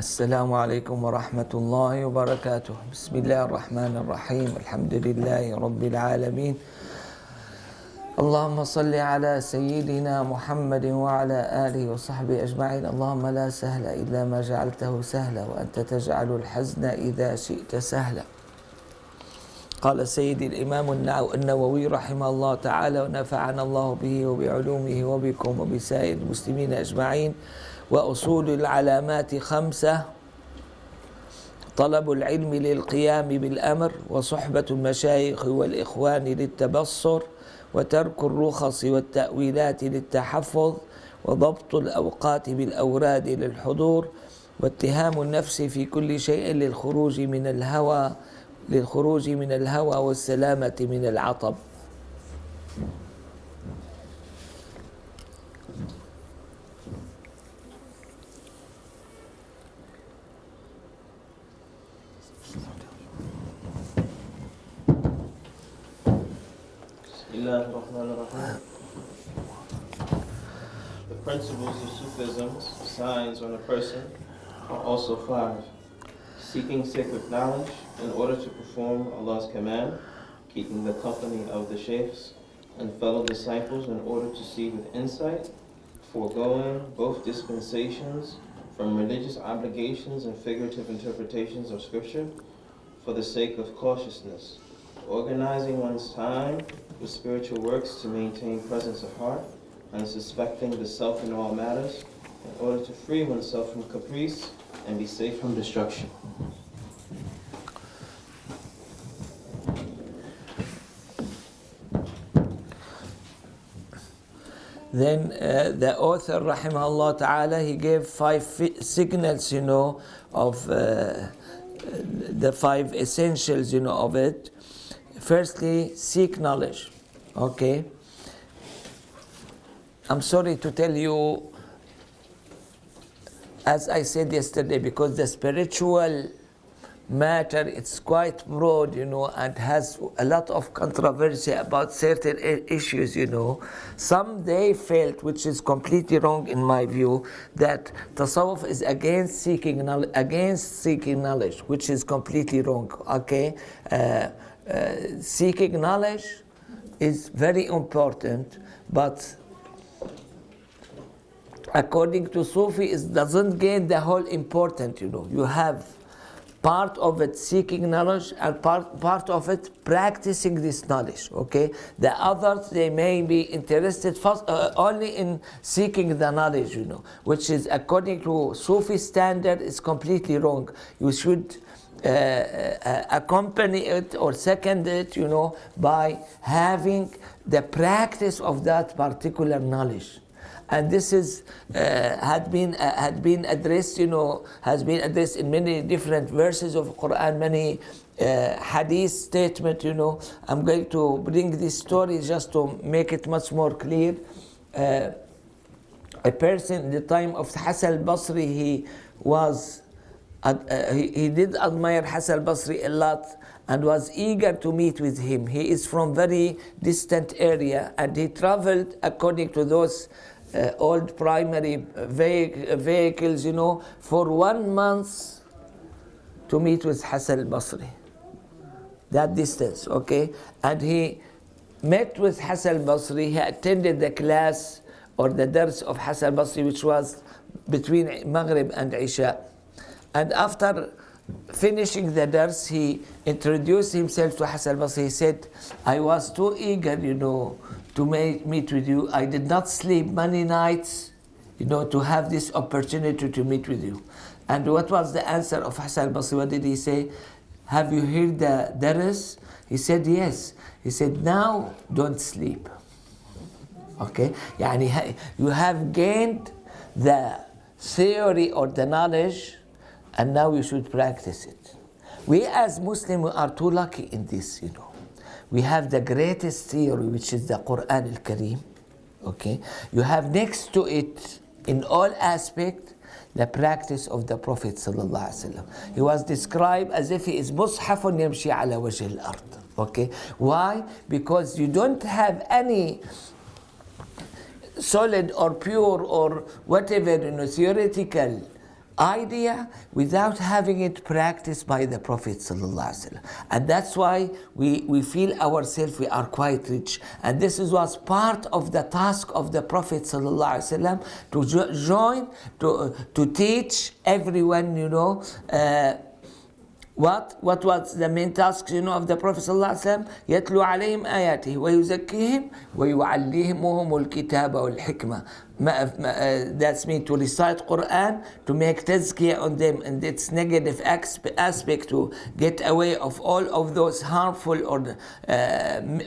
السلام عليكم ورحمة الله وبركاته. بسم الله الرحمن الرحيم. الحمد لله رب العالمين. اللهم صل على سيدنا محمد وعلى آله وصحبه أجمعين. اللهم لا سهل إلا ما جعلته سهلا وأنت تجعل الحزن إذا شئت سهلا. قال سيدي الإمام النووي رحمه الله تعالى ونفعنا الله به وبعلومه وبكم وبسائر المسلمين أجمعين. وأصول العلامات 5: طلب العلم للقيام بالأمر، وصحبة المشايخ والإخوان للتبصر، وترك الرخص والتأويلات للتحفظ، وضبط الأوقات بالأوراد للحضور، واتهام النفس في كل شيء للخروج من الهوى والسلامة من العطب. The principles of Sufism's signs on a person are also 5. Seeking sacred knowledge in order to perform Allah's command, keeping the company of the shaykhs and fellow disciples in order to see with insight, foregoing both dispensations from religious obligations and figurative interpretations of scripture for the sake of cautiousness, organizing one's time with spiritual works to maintain presence of heart, and suspecting the self in all matters in order to free oneself from caprice and be safe from destruction. Then the author, rahimahullah ta'ala, he gave 5 signals, of the 5 essentials, of it. Firstly, seek knowledge. Okay? I'm sorry to tell you, as I said yesterday, because the spiritual matter, it's quite broad, and has a lot of controversy about certain issues, Some they felt, which is completely wrong in my view, that tasawwuf is against seeking knowledge, which is completely wrong. Okay? Seeking knowledge is very important, but according to Sufi, it doesn't gain the whole important, You have part of it seeking knowledge and part of it practicing this knowledge, okay? The others, they may be interested first, only in seeking the knowledge, which is, according to Sufi standard, is completely wrong. You should accompany it or second it, by having the practice of that particular knowledge. And this is had been addressed, has been addressed in many different verses of Qur'an, many hadith statement. I'm going to bring this story just to make it much more clear. A person in the time of Hasan al-Basri, he did admire Hasan al-Basri a lot and was eager to meet with him. He is from very distant area, and he traveled according to those old primary vehicles, for 1 month to meet with Hasan al-Basri. That distance, okay? And he met with Hasan al-Basri. He attended the class or the dars of Hasan al-Basri, which was between Maghrib and Isha. And after finishing the dars, he introduced himself to Hasan al-Basri. He said, I was too eager, to meet with you. I did not sleep many nights, to have this opportunity to meet with you. And what was the answer of Hasan al-Basri? What did he say? Have you heard the dars? He said, yes. He said, now don't sleep. Okay? You have gained the theory or the knowledge, and now you should practice it. We as Muslims are too lucky in this, We have the greatest theory, which is the Qur'an al-Kareem. Okay? You have next to it, in all aspects, the practice of the Prophet sallallahu alaihi wasallam. He was described as if he is mushafun yamshi ala wajh al-ard. Okay? Why? Because you don't have any solid or pure or whatever, theoretical idea without having it practiced by the Prophet ﷺ. And that's why we feel ourselves we are quite rich. And this was part of the task of the Prophet ﷺ to join, to teach everyone, what was the main task, of the Prophet ﷺ? يتلو عليهم آياته ويزكيهم ويعلمهم الكتاب والحكمة. That's mean to recite Qur'an, to make tazkiyah on them and its negative aspect, to get away of all of those harmful or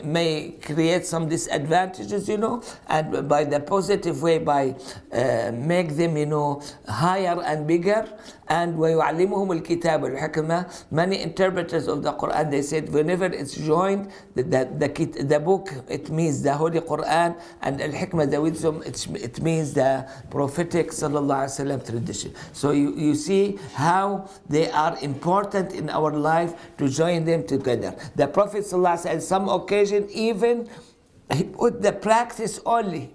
may create some disadvantages, and by the positive way, by make them, higher and bigger. And وَيُعَلِّمُهُمُ الْكِتَابَ وَالْحِكْمَةَ. Many interpreters of the Qur'an, they said whenever it's joined, the book, it means the Holy Qur'an, and al-hikmah, the wisdom, it means the prophetic tradition. So you see how they are important in our life, to join them together. The Prophet on some occasion even he put the practice only.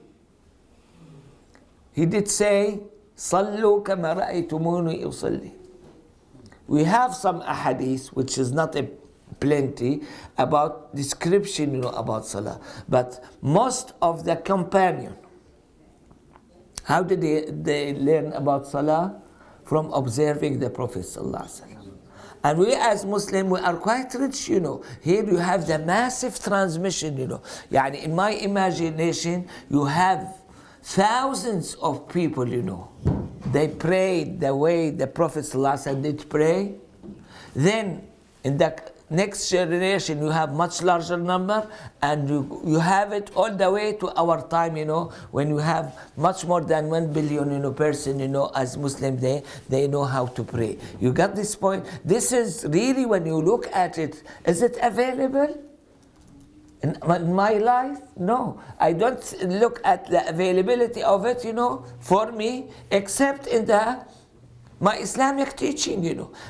He did say, صلوا كما رأيتموني أصلي. We have some ahadith, which is not a plenty, about description, about salah. But most of the companion, how did they learn about salah? From observing the Prophet ﷺ. And we as Muslims, we are quite rich, Here you have the massive transmission, Yani in my imagination, you have thousands of people, They prayed the way the Prophet ﷺ did pray. Then in the next generation, you have much larger number, and you have it all the way to our time, when you have much more than 1 billion, person, as Muslim, they know how to pray. You got this point? This is really, when you look at it, is it available? In my life? No. I don't look at the availability of it, for me, except in my Islamic teaching,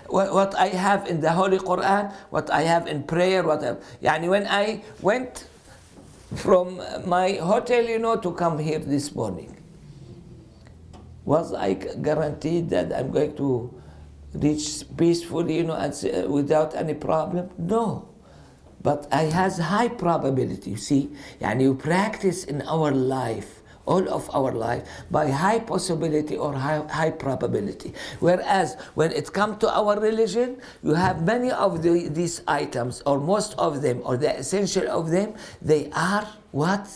what I have in the Holy Qur'an, what I have in prayer, whatever. When I went from my hotel, to come here this morning, was I guaranteed that I'm going to reach peacefully, and without any problem? No. But I has high probability, you see. You practice in our life, all of our life, by high possibility or high probability. Whereas when it comes to our religion, you have many of these items, or most of them, or the essential of them, they are what?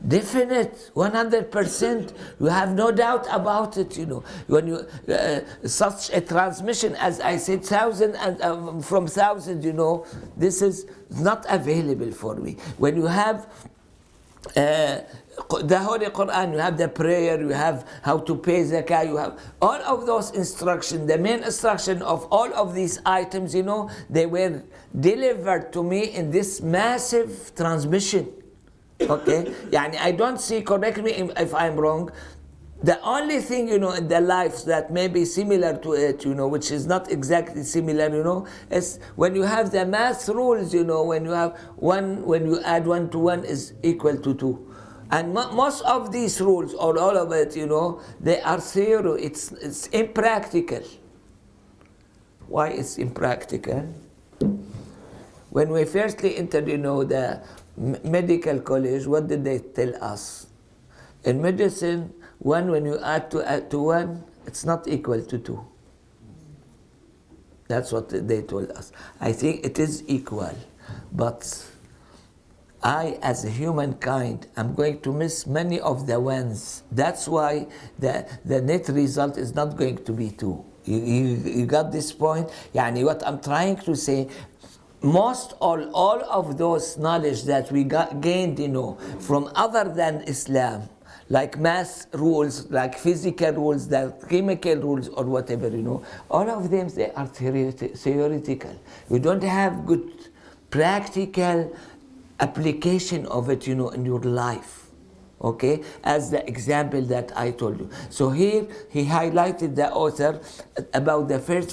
Definite, 100%. You have no doubt about it, When you such a transmission, as I said, thousand and from thousand, this is not available for me. When you have the Holy Qur'an, you have the prayer, you have how to pay zakah, you have all of those instructions. The main instruction of all of these items, they were delivered to me in this massive transmission. Okay? I don't see, correct me if I'm wrong, the only thing, in the lives that may be similar to it, which is not exactly similar, is when you have the math rules, when you have when you add 1 to 1 is equal to 2. And most of these rules, or all of it, they are theory. It's impractical. Why it's impractical? When we firstly entered, the medical college, what did they tell us? In medicine, when you add to 1, it's not equal to 2. That's what they told us. I think it is equal, but I, as a humankind, am going to miss many of the ones. That's why the net result is not going to be 2. You got this point? What I'm trying to say, most all of those knowledge that we gained, from other than Islam, like math rules, like physical rules, like chemical rules, or whatever, all of them, they are theoretical. You don't have good practical application of it, in your life. Okay, as the example that I told you. So here he highlighted, the author, about the first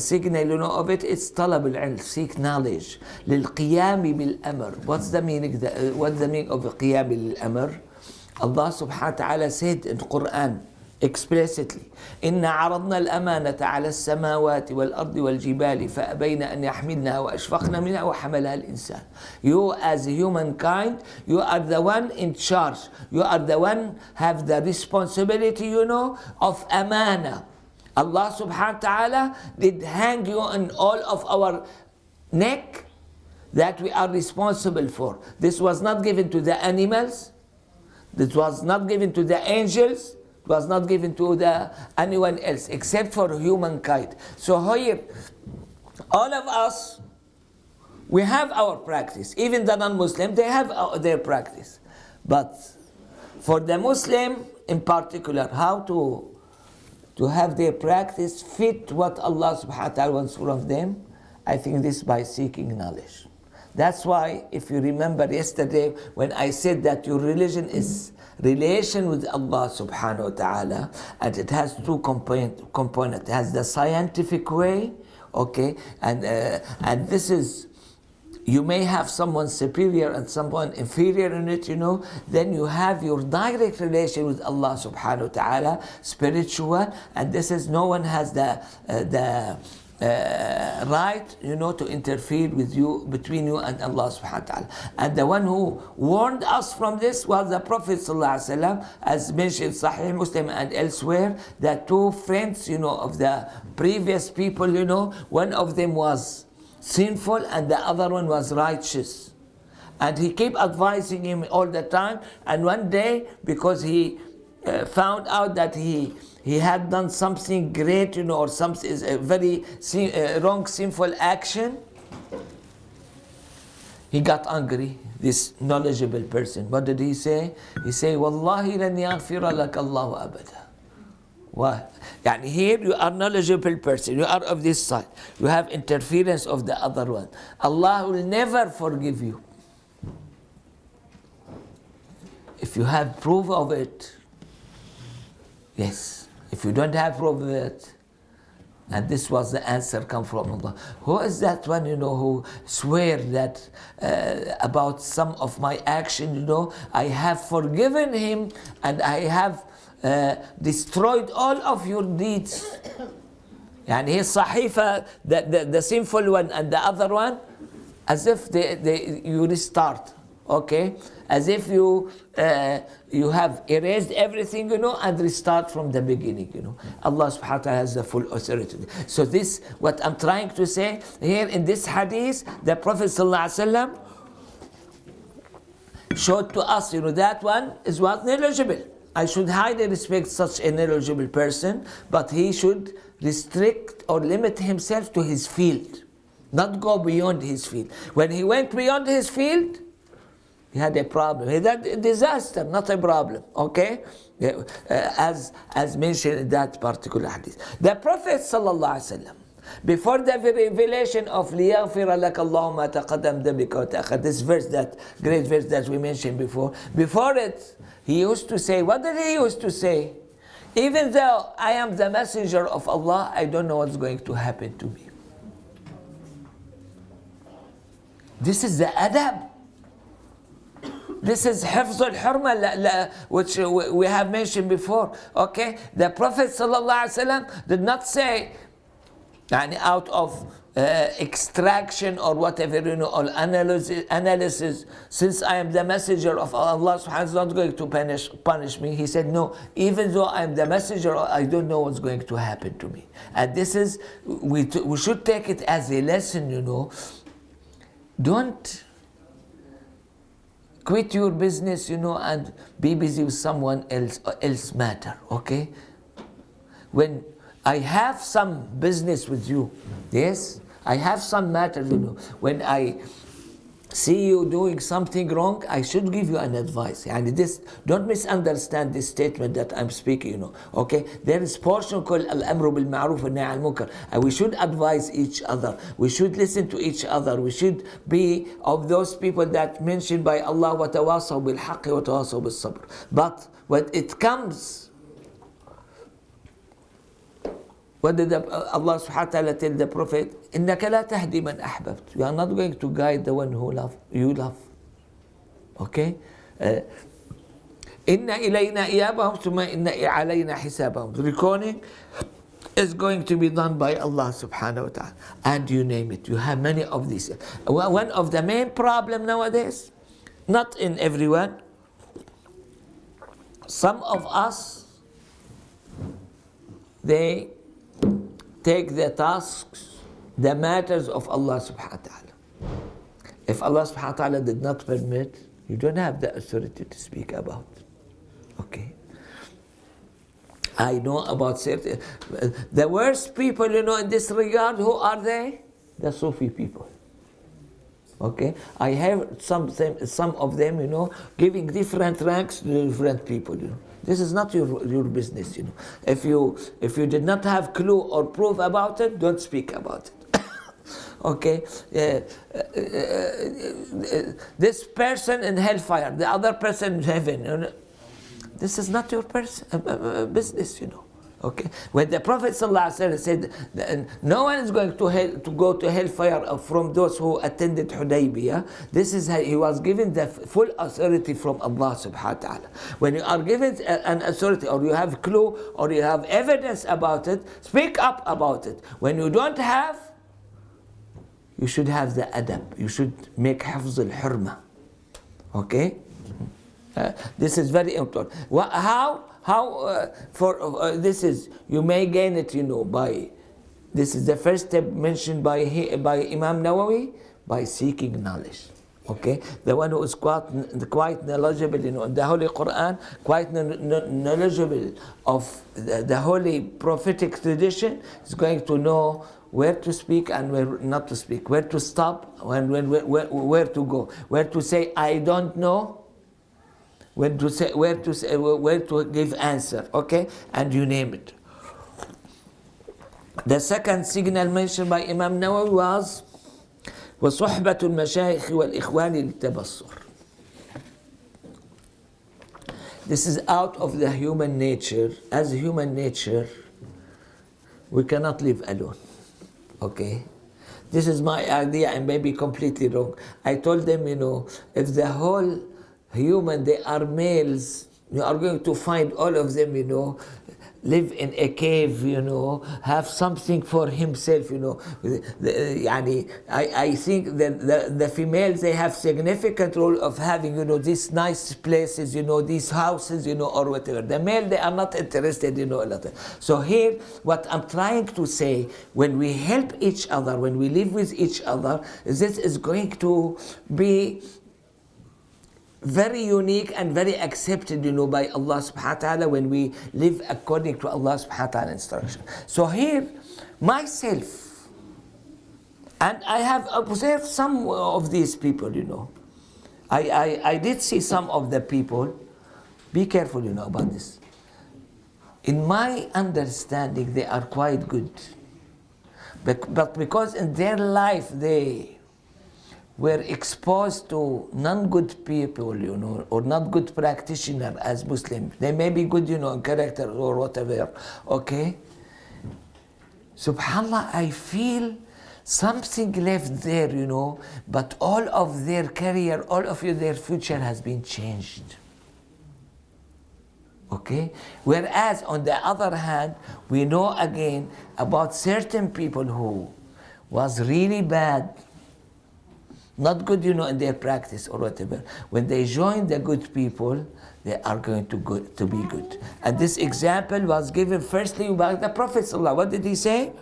signal, of it. It's طلب العلم, seek knowledge. للقيام بالأمر. What's the meaning? What's the meaning of القيام بالأمر? Allah subhanahu wa ta'ala said in the Qur'an, explicitly. إنا عرضنا الأمانة على السماوات والأرض والجبال فأبين أن يحملنها وأشفقن منها وحملها الإنسان. You as humankind, you are the one in charge. You are the one have the responsibility, of amana. Allah subhanahu wa ta'ala did hang you on all of our neck that we are responsible for. This was not given to the animals. This was not given to the angels. It was not given to anyone else except for humankind. So here, all of us, we have our practice. Even the non-Muslim, they have their practice. But for the Muslim in particular, how to have their practice fit what Allah subhanahu wa ta'ala wants from them, I think this by seeking knowledge. That's why, if you remember yesterday, when I said that your religion is relation with Allah subhanahu wa ta'ala, and it has two components. It has the scientific way, okay, and this is, you may have someone superior and someone inferior in it, then you have your direct relation with Allah subhanahu wa ta'ala, spiritual, and this is, no one has the right, to interfere with you, between you and Allah subhanahu wa ta'ala. And the one who warned us from this was the Prophet sallallahu alaihi wasallam, as mentioned Sahih Muslim and elsewhere, that two friends, of the previous people, one of them was sinful and the other one was righteous. And he kept advising him all the time, and one day, because he found out that he had done something great, or something is a very wrong, sinful action, he got angry, this knowledgeable person. What did he say? He said, Wallahi lan yaghfira lak Allahu abada. Why? Yani here you are knowledgeable person, you are of this side, you have interference of the other one. Allah will never forgive you. If you have proof of it, yes. If you don't have proof of it, and this was the answer come from Allah. Who is that one, who swear that about some of my action, I have forgiven him and I have destroyed all of your deeds. And his sahifa, the sinful one and the other one, as if you restart. Okay, as if you have erased everything, and restart from the beginning, Allah subhanahu wa ta'ala has the full authority. So this, what I'm trying to say here in this hadith, the Prophet sallallahu alaihi wasallam showed to us, that one was knowledgeable. I should highly respect such a knowledgeable person, but he should restrict or limit himself to his field, not go beyond his field. When he went beyond his field, he had a problem. He had a disaster, not a problem. Okay, as mentioned in that particular hadith. The Prophet sallallahu alaihi wasallam, before the revelation of لِيَغْفِرَ لَكَ اللَّهُ مَا تَقَدَّمَ ذَنْبِكَ وَتَأَخَّرَ, this verse, that great verse that we mentioned before it, he used to say, what did he used to say? Even though I am the messenger of Allah, I don't know what's going to happen to me. This is the adab. This is حفظ الحرمة, which we have mentioned before. Okay, the Prophet ﷺ did not say, out of extraction or whatever, or analysis, since I am the messenger of Allah, subhanahu is not going to punish me. He said, no, even though I am the messenger, I don't know what's going to happen to me. And this is, we should take it as a lesson, Don't quit your business, and be busy with someone else matter, okay? When I have some business with you, yes, I have some matter, when I see you doing something wrong, I should give you an advice. And this, don't misunderstand this statement that I'm speaking, okay? There is portion called Al-Amru bil-Ma'ruf wa Nahy al-Munkar. And we should advise each other. We should listen to each other. We should be of those people that mentioned by Allah, وَتَوَاصَوْا بِالْحَقِّ وَتَوَاصَوْا بِالصَّبْرِ. But when it comes, what did Allah subhanahu wa ta'ala tell the Prophet? إِنَّكَ لَا تَهْدِي مَنْ أَحْبَبْتَ. You are not going to guide the one who you love. Okay? إن إلينا إيابهم ثم إن علينا حسابهم. The recording is going to be done by Allah subhanahu wa ta'ala. And you name it. You have many of these. One of the main problem nowadays, not in everyone, some of us, they take the tasks, the matters of Allah subhanahu wa ta'ala. If Allah subhanahu wa ta'ala did not permit, you don't have the authority to speak about. Okay? I know about certain, the worst people, in this regard, who are they? The Sufi people. Okay? I have some of them, giving different ranks to different people, This is not your business, If you did not have clue or proof about it, don't speak about it. Okay? This person in hellfire, the other person in heaven. This is not your business, Okay? When the Prophet ﷺ said that no one is going to go to hellfire from those who attended Hudaybiyah, this is how he was given the full authority from Allah subhanahu wa ta'ala. When you are given an authority, or you have clue, or you have evidence about it, speak up about it. When you don't have, you should have the adab. You should make hafz al-hurma. Okay? This is very important. This is, you may gain it, by, this is the first step mentioned by Imam Nawawi, by seeking knowledge. Okay? The one who is quite knowledgeable, in the Holy Qur'an, quite knowledgeable of the holy prophetic tradition, is going to know where to speak and where not to speak, where to stop, where to go, where to say, I don't know, where to give answer, okay? And you name it. The second signal mentioned by Imam Nawawi was وصحبة المشايخ والإخوان للتبصر. This is out of the human nature. As human nature, we cannot live alone. Okay? This is my idea, and maybe completely wrong. I told them, if the whole human, they are males, you are going to find all of them, live in a cave, have something for himself, I think that the females, they have significant role of having, these nice places, these houses, or whatever. The male, they are not interested, a lot. So here, what I'm trying to say, when we help each other, when we live with each other, this is going to be very unique and very accepted, by Allah subhanahu wa ta'ala, when we live according to Allah subhanahu wa ta'ala instruction. So here, myself, and I have observed some of these people, I did see some of the people. Be careful, about this. In my understanding, they are quite good. But because in their life, they were exposed to non-good people, or not good practitioner as Muslims. They may be good, in character or whatever, okay? SubhanAllah, I feel something left there, but all of their career, all of their future has been changed. Okay? Whereas, on the other hand, we know again about certain people who was really bad, not good, in their practice or whatever. When they join the good people, they are going to be good. And this example was given firstly by the Prophet ﷺ. What did he say?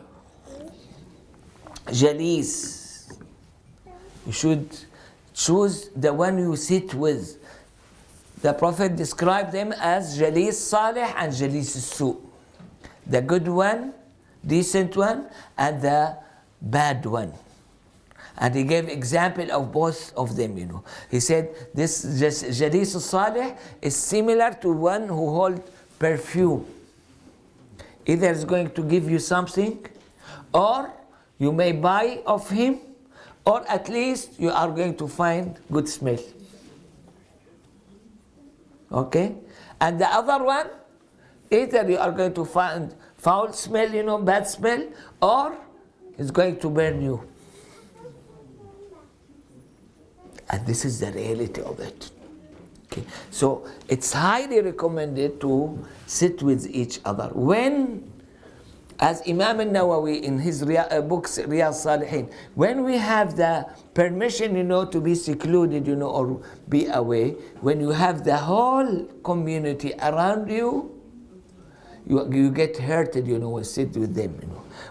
Jalis. You should choose the one you sit with. The Prophet described them as Jalis Salih and Jalis Su. The good one, decent one, and the bad one. And he gave example of both of them, He said, this Jalis Salih is similar to one who holds perfume. Either is going to give you something, or you may buy of him, or at least you are going to find good smell. Okay? And the other one, either you are going to find foul smell, bad smell, or it's going to burn you. And this is the reality of it. Okay, so it's highly recommended to sit with each other. When, as Imam An-Nawawi in his books Riyadh Salihin, when we have the permission, to be secluded, or be away, when you have the whole community around you, you get hurted, when sit with them,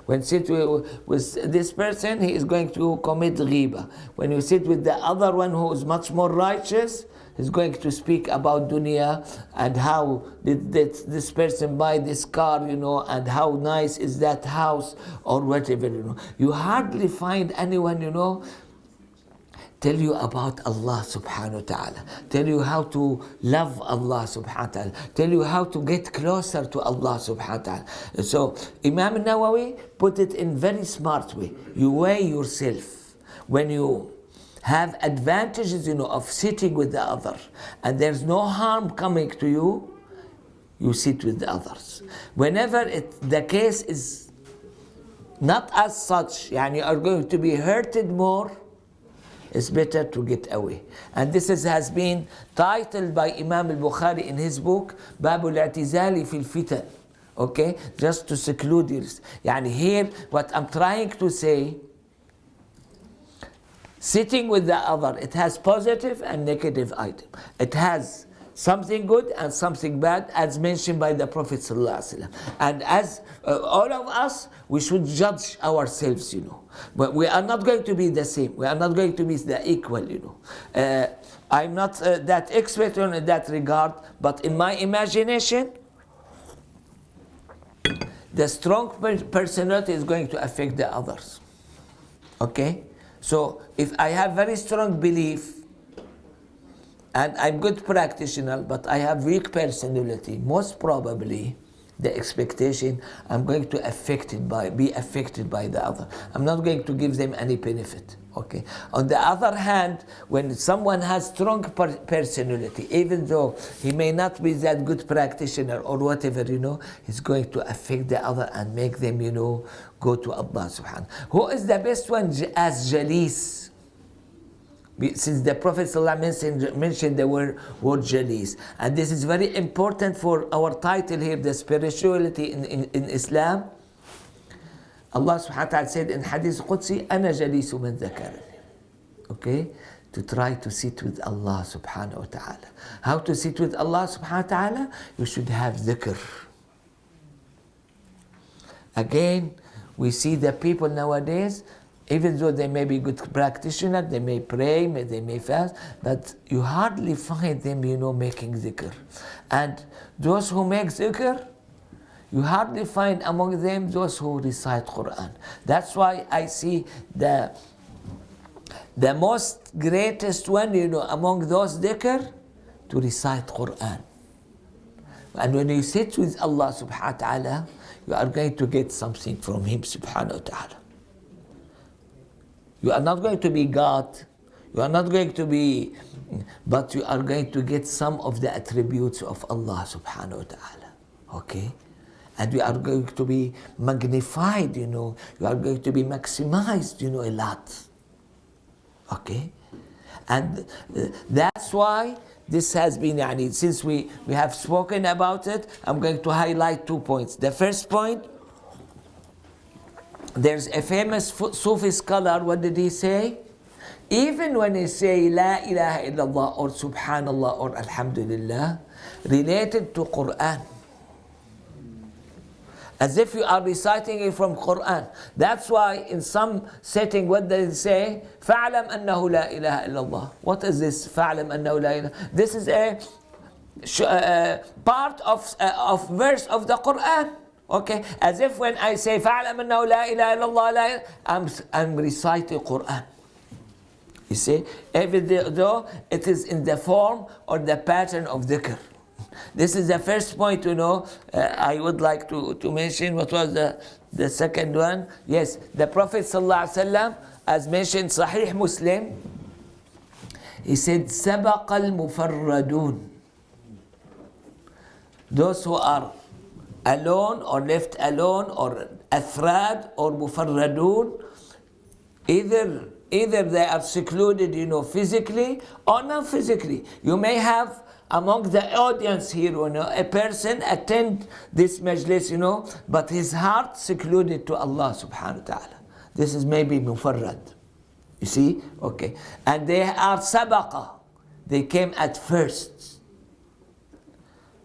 When sit with this person, he is going to commit ghiba. When you sit with the other one who is much more righteous, he's going to speak about dunya and how did this person buy this car, and how nice is that house or whatever, You hardly find anyone, tell you about Allah subhanahu wa ta'ala, tell you how to love Allah subhanahu wa ta'ala, tell you how to get closer to Allah subhanahu wa ta'ala. So Imam An-Nawawi put it in very smart way. You weigh yourself. When you have advantages, of sitting with the other, and there's no harm coming to you, you sit with the others. Whenever the case is not as such, you are going to be hurted more, it's better to get away. And this has been titled by Imam al-Bukhari in his book, Babul I'tizali fil Fitan. Okay? Just to seclude yourself. Here, what I'm trying to say, sitting with the other, it has positive and negative item. It has something good and something bad, as mentioned by the Prophet ﷺ. And as all of us, we should judge ourselves, But we are not going to be the same. We are not going to be the equal, I'm not that expert in that regard, but in my imagination, the strong personality is going to affect the others. Okay? So if I have very strong belief, and I'm good practitioner, but I have weak personality, most probably the expectation I'm going to be affected by the other. I'm not going to give them any benefit. Okay. On the other hand, when someone has strong personality, even though he may not be that good practitioner or whatever, he's going to affect the other and make them, go to Allah subhanahu. Who is the best one as jalis? Since the Prophet ﷺ mentioned the word jalis, and this is very important for our title here, the spirituality in Islam. Allah subhanahu wa ta'ala said in Hadith Qudsi, أَنَا جَلِيسُ مَنْ ذَكَرَنِي. Okay? To try to sit with Allah subhanahu wa ta'ala. How to sit with Allah subhanahu wa ta'ala? You should have dhikr. Again, we see the people nowadays, even though they may be good practitioners, they may pray, they may fast, but you hardly find them, making dhikr. And those who make dhikr, you hardly find among them those who recite Qur'an. That's why I see the most greatest one, among those dhikr, to recite Qur'an. And when you sit with Allah subhanahu wa ta'ala, you are going to get something from Him subhanahu wa ta'ala. You are not going to be God, you are not going to be, but you are going to get some of the attributes of Allah subhanahu wa ta'ala. Okay? And you are going to be magnified, you are going to be maximized, a lot. Okay? And that's why this has been, since we have spoken about it, I'm going to highlight 2 points. The first point, there's a famous Sufi scholar, what did he say? Even when he say La ilaha illallah or Subhanallah or Alhamdulillah, related to Qur'an, as if you are reciting it from Qur'an. That's why in some setting, what they say? فَعْلَمْ أَنَّهُ لَا إِلَهَ إِلَّا اللَّهِ. What is this? فَعْلَمْ أَنَّهُ لَا إِلَهَ. This is a part of verse of the Qur'an. Okay, as if when I say فَعْلَمْ أَنَّهُ لَا إِلَهَ إِلَّا اللَّهِ, I'm reciting Qur'an. You see, even though it is in the form or the pattern of dhikr. This is the first point, I would like to mention. What was the second one? Yes, the Prophet ﷺ, as mentioned Sahih Muslim, he said, سَبَقَ الْمُفَرَّدُونَ. Those who are alone or left alone or afrad or mufarradun, either they are secluded, physically or not physically. You may have among the audience here, you know, a person attend this majlis, you know, but his heart secluded to Allah subhanahu wa ta'ala. This is maybe mufarrad. You see? Okay. And they are sabaqa. They came at first.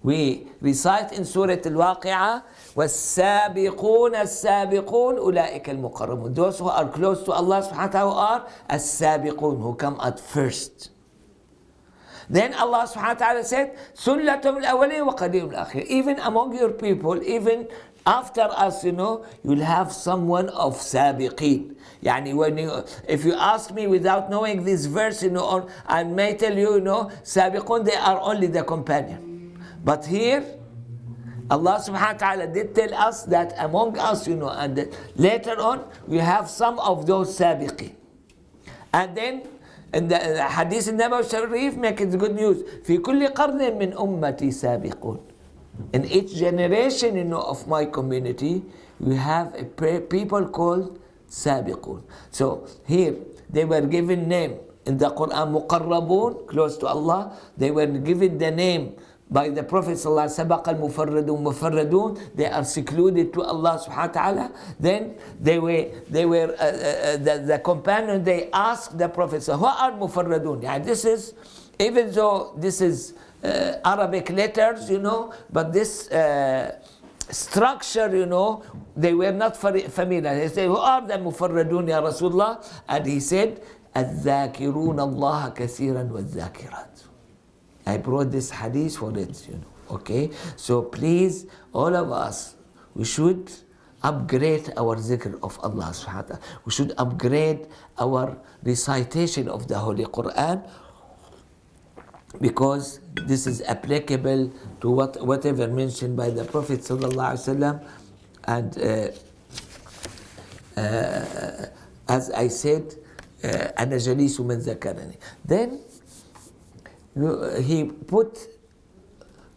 We recite in Surah Al-Waqi'ah, وَالسَّابِقُونَ السَّابِقُونَ أُولَٰئِكَ الْمُقَرَّبُونَ. Those who are close to Allah subhanahu wa ta'ala are as-sabiqun, who come at first. Then Allah subhanahu wa ta'ala said, سُلَّةٌ الْأَوَّلِينَ وَقَلِيلٌ الْآخِرِينَ. Even among your people, even after us, you know, you'll have someone of sabiqeen. Yani when you, if you ask me without knowing this verse, you know, or I may tell you, you know, sabiqun, they are only the companion. But here, Allah subhanahu wa ta'ala did tell us that among us, you know, and later on, we have some of those sabiqeen. And then, in the hadith in Nabawi Sharif, make it good news. في كل قرن من أمتي سابقون. In each generation, you know, of my community, we have a people called sabiqun. So here, they were given name in the Qur'an, muqarrabun, close to Allah. They were given the name by the Prophet sallallahu alaihi wasallam, sabaqa al-mufarradun mufarradun. They are secluded to Allah subhanahu wa ta'ala. Then they were the companion, they asked the Prophet, who are mufarradun? Yeah, this is, even though this is Arabic letters, you know, but this structure, you know, they were not familiar. They said, who are the mufarradun, ya Rasulullah? And he said, الذاكرون الله كثيرا والذاكرات. I brought this hadith for it, you know. Okay? So please, all of us, we should upgrade our zikr of Allah subhanahu wa ta'ala. We should upgrade our recitation of the Holy Qur'an, because this is applicable to whatever mentioned by the Prophet sallallahu alaihi wasallam. And as I said, أنا جليس من ذكرني. Then he put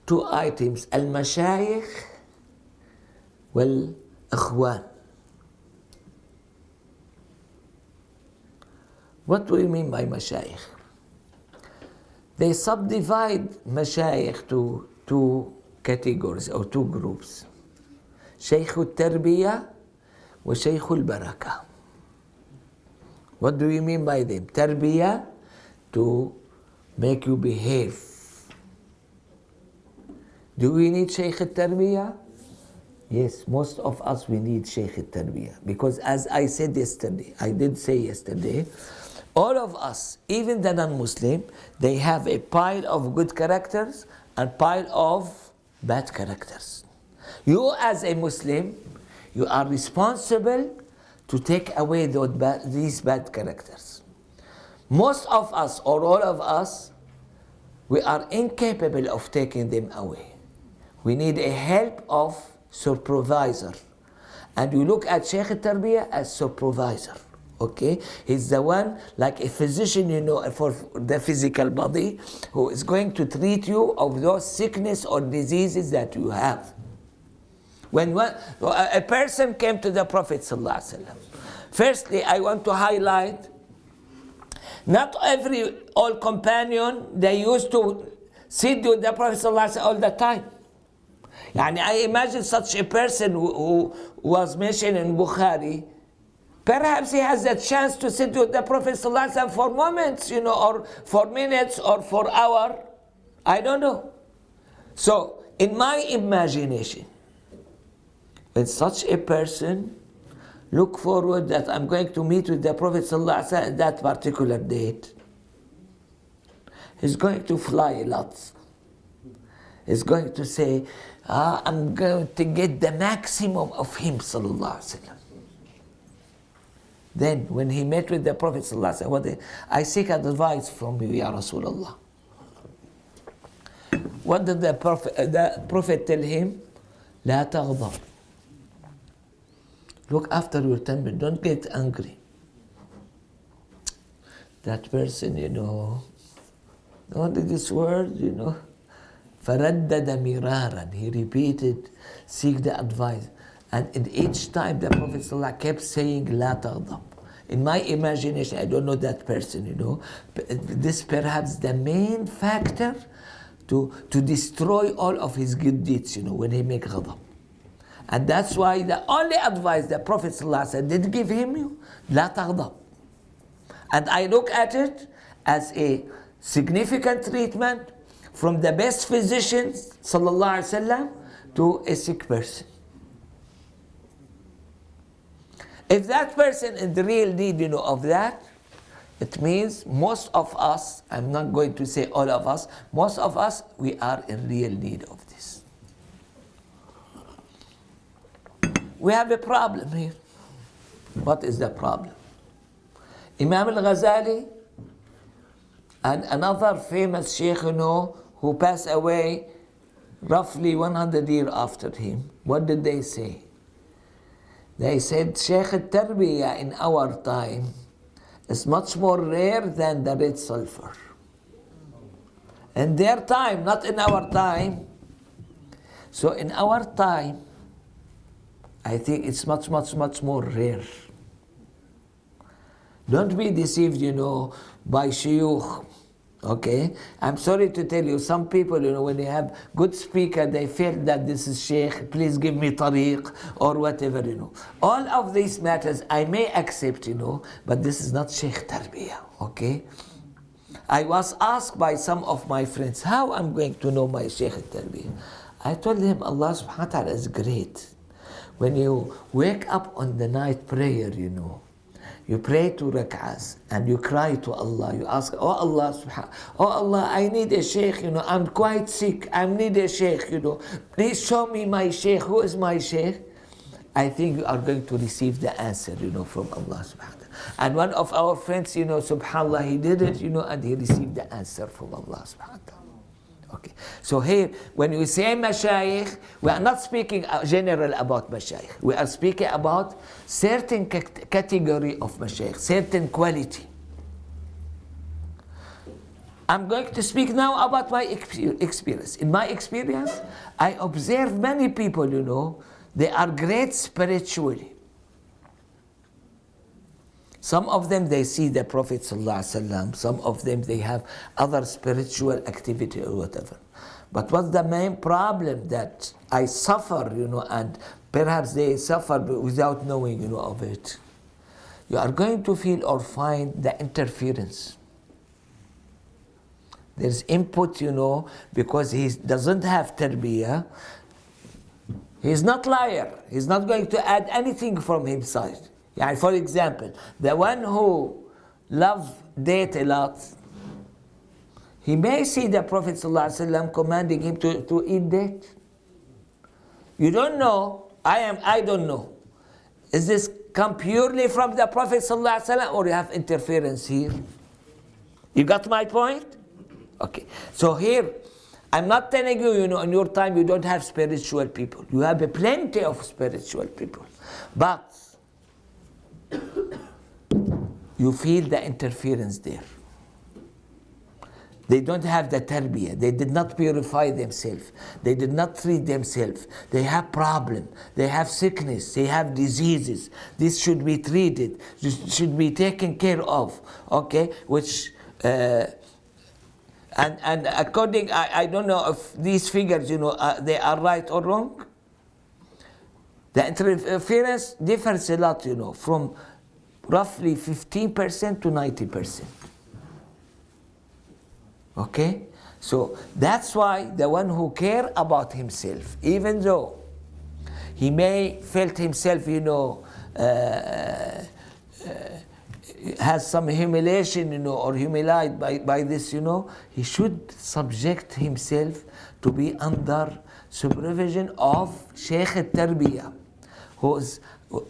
two items, المشايخ والإخوان. What do you mean by مشايخ? They subdivide مشايخ to two categories or two groups. شيخ التربية وشيخ البركة. What do you mean by them? تربية, to make you behave. Do we need Shaykh al-Tarbiya? Yes, most of us we need Shaykh al-Tarbiya. Because as I said yesterday, I did say yesterday, all of us, even the non-Muslim, they have a pile of good characters and pile of bad characters. You as a Muslim, you are responsible to take away these bad characters. Most of us, or all of us, we are incapable of taking them away. We need a help of supervisor. And you look at Shaykh al-Tarbiya as supervisor. Okay? He's the one, like a physician, you know, for the physical body, who is going to treat you of those sickness or diseases that you have. When a person came to the Prophet ﷺ, firstly, I want to highlight, not every old companion, they used to sit with the Prophet ﷺ all the time. Yani I imagine such a person who was mentioned in Bukhari, perhaps he has the chance to sit with the Prophet ﷺ for moments, you know, or for minutes, or for hours. I don't know. So, in my imagination, when such a person look forward that I'm going to meet with the Prophet ﷺ at that particular date, he's going to fly a lot. He's going to say, I'm going to get the maximum of him ﷺ. Then when he met with the Prophet ﷺ, I seek advice from you, Ya Rasulullah. What did the Prophet tell him? لا تغضب. Look after your temper, don't get angry. That person, you know, what is this word, you know? فَرَدَّدَ مِرَارًا. He repeated, seek the advice. And in each time the Prophet ﷺ kept saying, لا تغضب. In my imagination, I don't know that person, you know, this perhaps the main factor to destroy all of his good deeds, when he make ghadab. And that's why the only advice that Prophet ﷺ did give him, لا تغضب. And I look at it as a significant treatment from the best physicians, sallallahu alaihi wasallam, to a sick person. If that person in the real need, of that, it means most of us, I'm not going to say all of us, most of us, we are in real need of this. We have a problem here. What is the problem? Imam Al-Ghazali and another famous Shaykh, who passed away roughly 100 years after him, what did they say? They said, Shaykh tarbiya in our time is much more rare than the red sulfur. In their time, not in our time. So in our time, I think it's much, much, much more rare. Don't be deceived, by shuyukh. Okay? I'm sorry to tell you, some people, when they have good speaker, they feel that this is Shaykh, please give me tariq, or whatever, All of these matters I may accept, but this is not Shaykh tarbiya, okay? I was asked by some of my friends, how I'm going to know my Shaykh tarbiya? I told him, Allah subhanahu wa ta'ala is great. When you wake up on the night prayer, you pray 2 rak'ahs and you cry to Allah. You ask, oh Allah, I need a Shaykh, I'm quite sick. I need a Shaykh, Please show me my Shaykh. Who is my Shaykh? I think you are going to receive the answer, from Allah subhanahu wa ta'ala. And one of our friends, subhanAllah, he did it, and he received the answer from Allah subhanahu wa ta'ala. Okay. So here, when we say mashayikh, we are not speaking general about mashayikh. We are speaking about certain category of mashayikh, certain quality. I'm going to speak now about my experience. In my experience, I observe many people, they are great spiritually. Some of them, they see the Prophet ﷺ. Some of them, they have other spiritual activity or whatever. But what's the main problem that I suffer, and perhaps they suffer without knowing, of it? You are going to feel or find the interference. There's input, because he doesn't have tarbiya. He's not liar. He's not going to add anything from his side. Yeah, for example, the one who loves date a lot, he may see the Prophet ﷺ commanding him to eat date. You don't know, I don't know. Is this come purely from the Prophet ﷺ or you have interference here? You got my point? Okay. So here, I'm not telling you, in your time you don't have spiritual people. You have plenty of spiritual people. But you feel the interference there. They don't have the tarbiya. They did not purify themselves. They did not treat themselves. They have problem. They have sickness. They have diseases. This should be treated. This should be taken care of. Okay, which and according, I don't know if these figures, they are right or wrong. The interference differs a lot, from roughly 15% to 90%. Okay? So that's why the one who cares about himself, even though he may felt himself, has some humiliation, or humiliated by this, he should subject himself to be under supervision of Shaykh al-Tarbiya, who is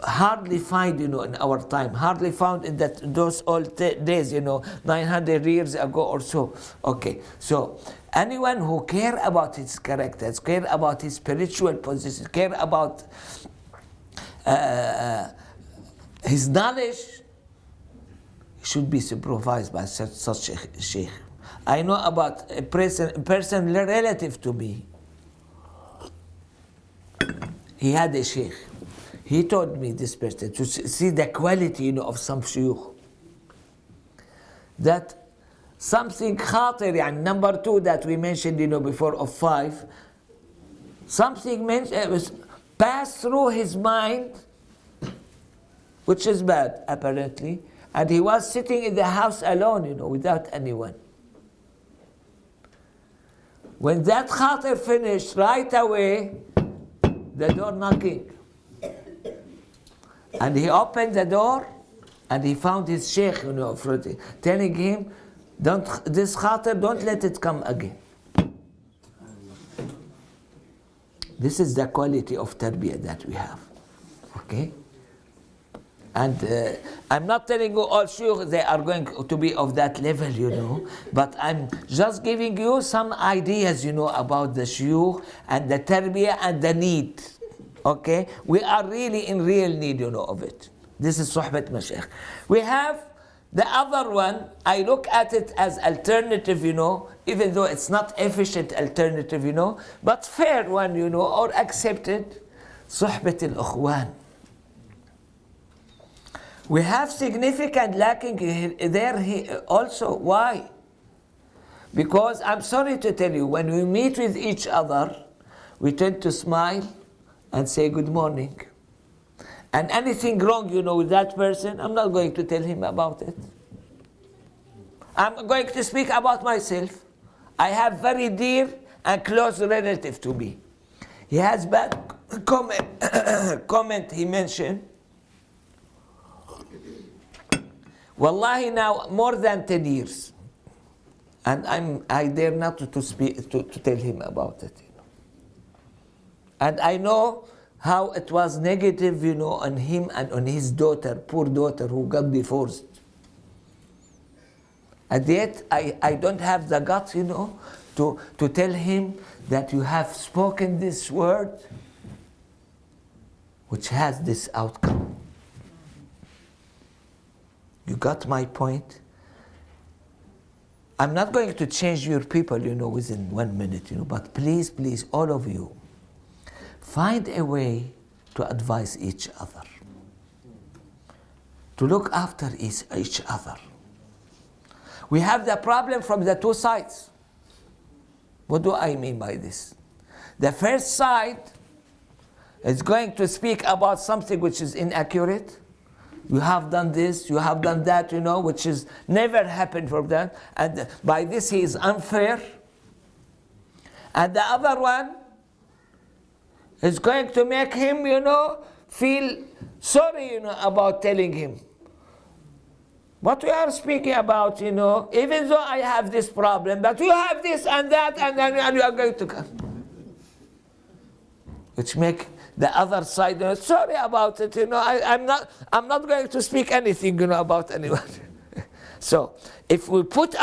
hardly found, in our time, hardly found in those old days, 900 years ago or so. Okay, so anyone who care about his characters, care about his spiritual position, care about his knowledge, should be supervised by such a sheikh. I know about a person relative to me. He had a sheikh. He told me, this person, to see the quality, of some shuyukh, that something khatir, يعني number 2 that we mentioned, before of 5, something passed through his mind, which is bad apparently, and he was sitting in the house alone, without anyone. When that khatir finished, right away, the door knocking. And he opened the door, and he found his sheikh, telling him, this khatir, don't let it come again. This is the quality of tarbiya that we have. Okay? And I'm not telling you all shuyukh they are going to be of that level, but I'm just giving you some ideas, about the shuyukh and the tarbiya and the need. Okay? We are really in real need, of it. This is suhbat mashaykh. We have the other one, I look at it as alternative, even though it's not efficient alternative, but fair one, or accepted, suhbat al-ukhwan. We have significant lacking there also. Why? Because I'm sorry to tell you, when we meet with each other, we tend to smile and say good morning. And anything wrong, with that person, I'm not going to tell him about it. I'm going to speak about myself. I have very dear and close relative to me. He has bad comment he mentioned. Wallahi, now more than 10 years, and I dare not to speak to tell him about it. And I know how it was negative, on him and on his daughter, poor daughter who got divorced. And yet I don't have the guts, to tell him that you have spoken this word which has this outcome. You got my point? I'm not going to change your people, within 1 minute, but please, please, all of you, find a way to advise each other, to look after each other. We have the problem from the two sides. What do I mean by this? The first side is going to speak about something which is inaccurate. You have done this, you have done that, which is never happened for that. And by this he is unfair. And the other one is going to make him, feel sorry, about telling him. What we are speaking about, even though I have this problem, but you have this and that, and you are going to come. Which make the other side, sorry about it, I'm not going to speak anything, about anyone. So, if we put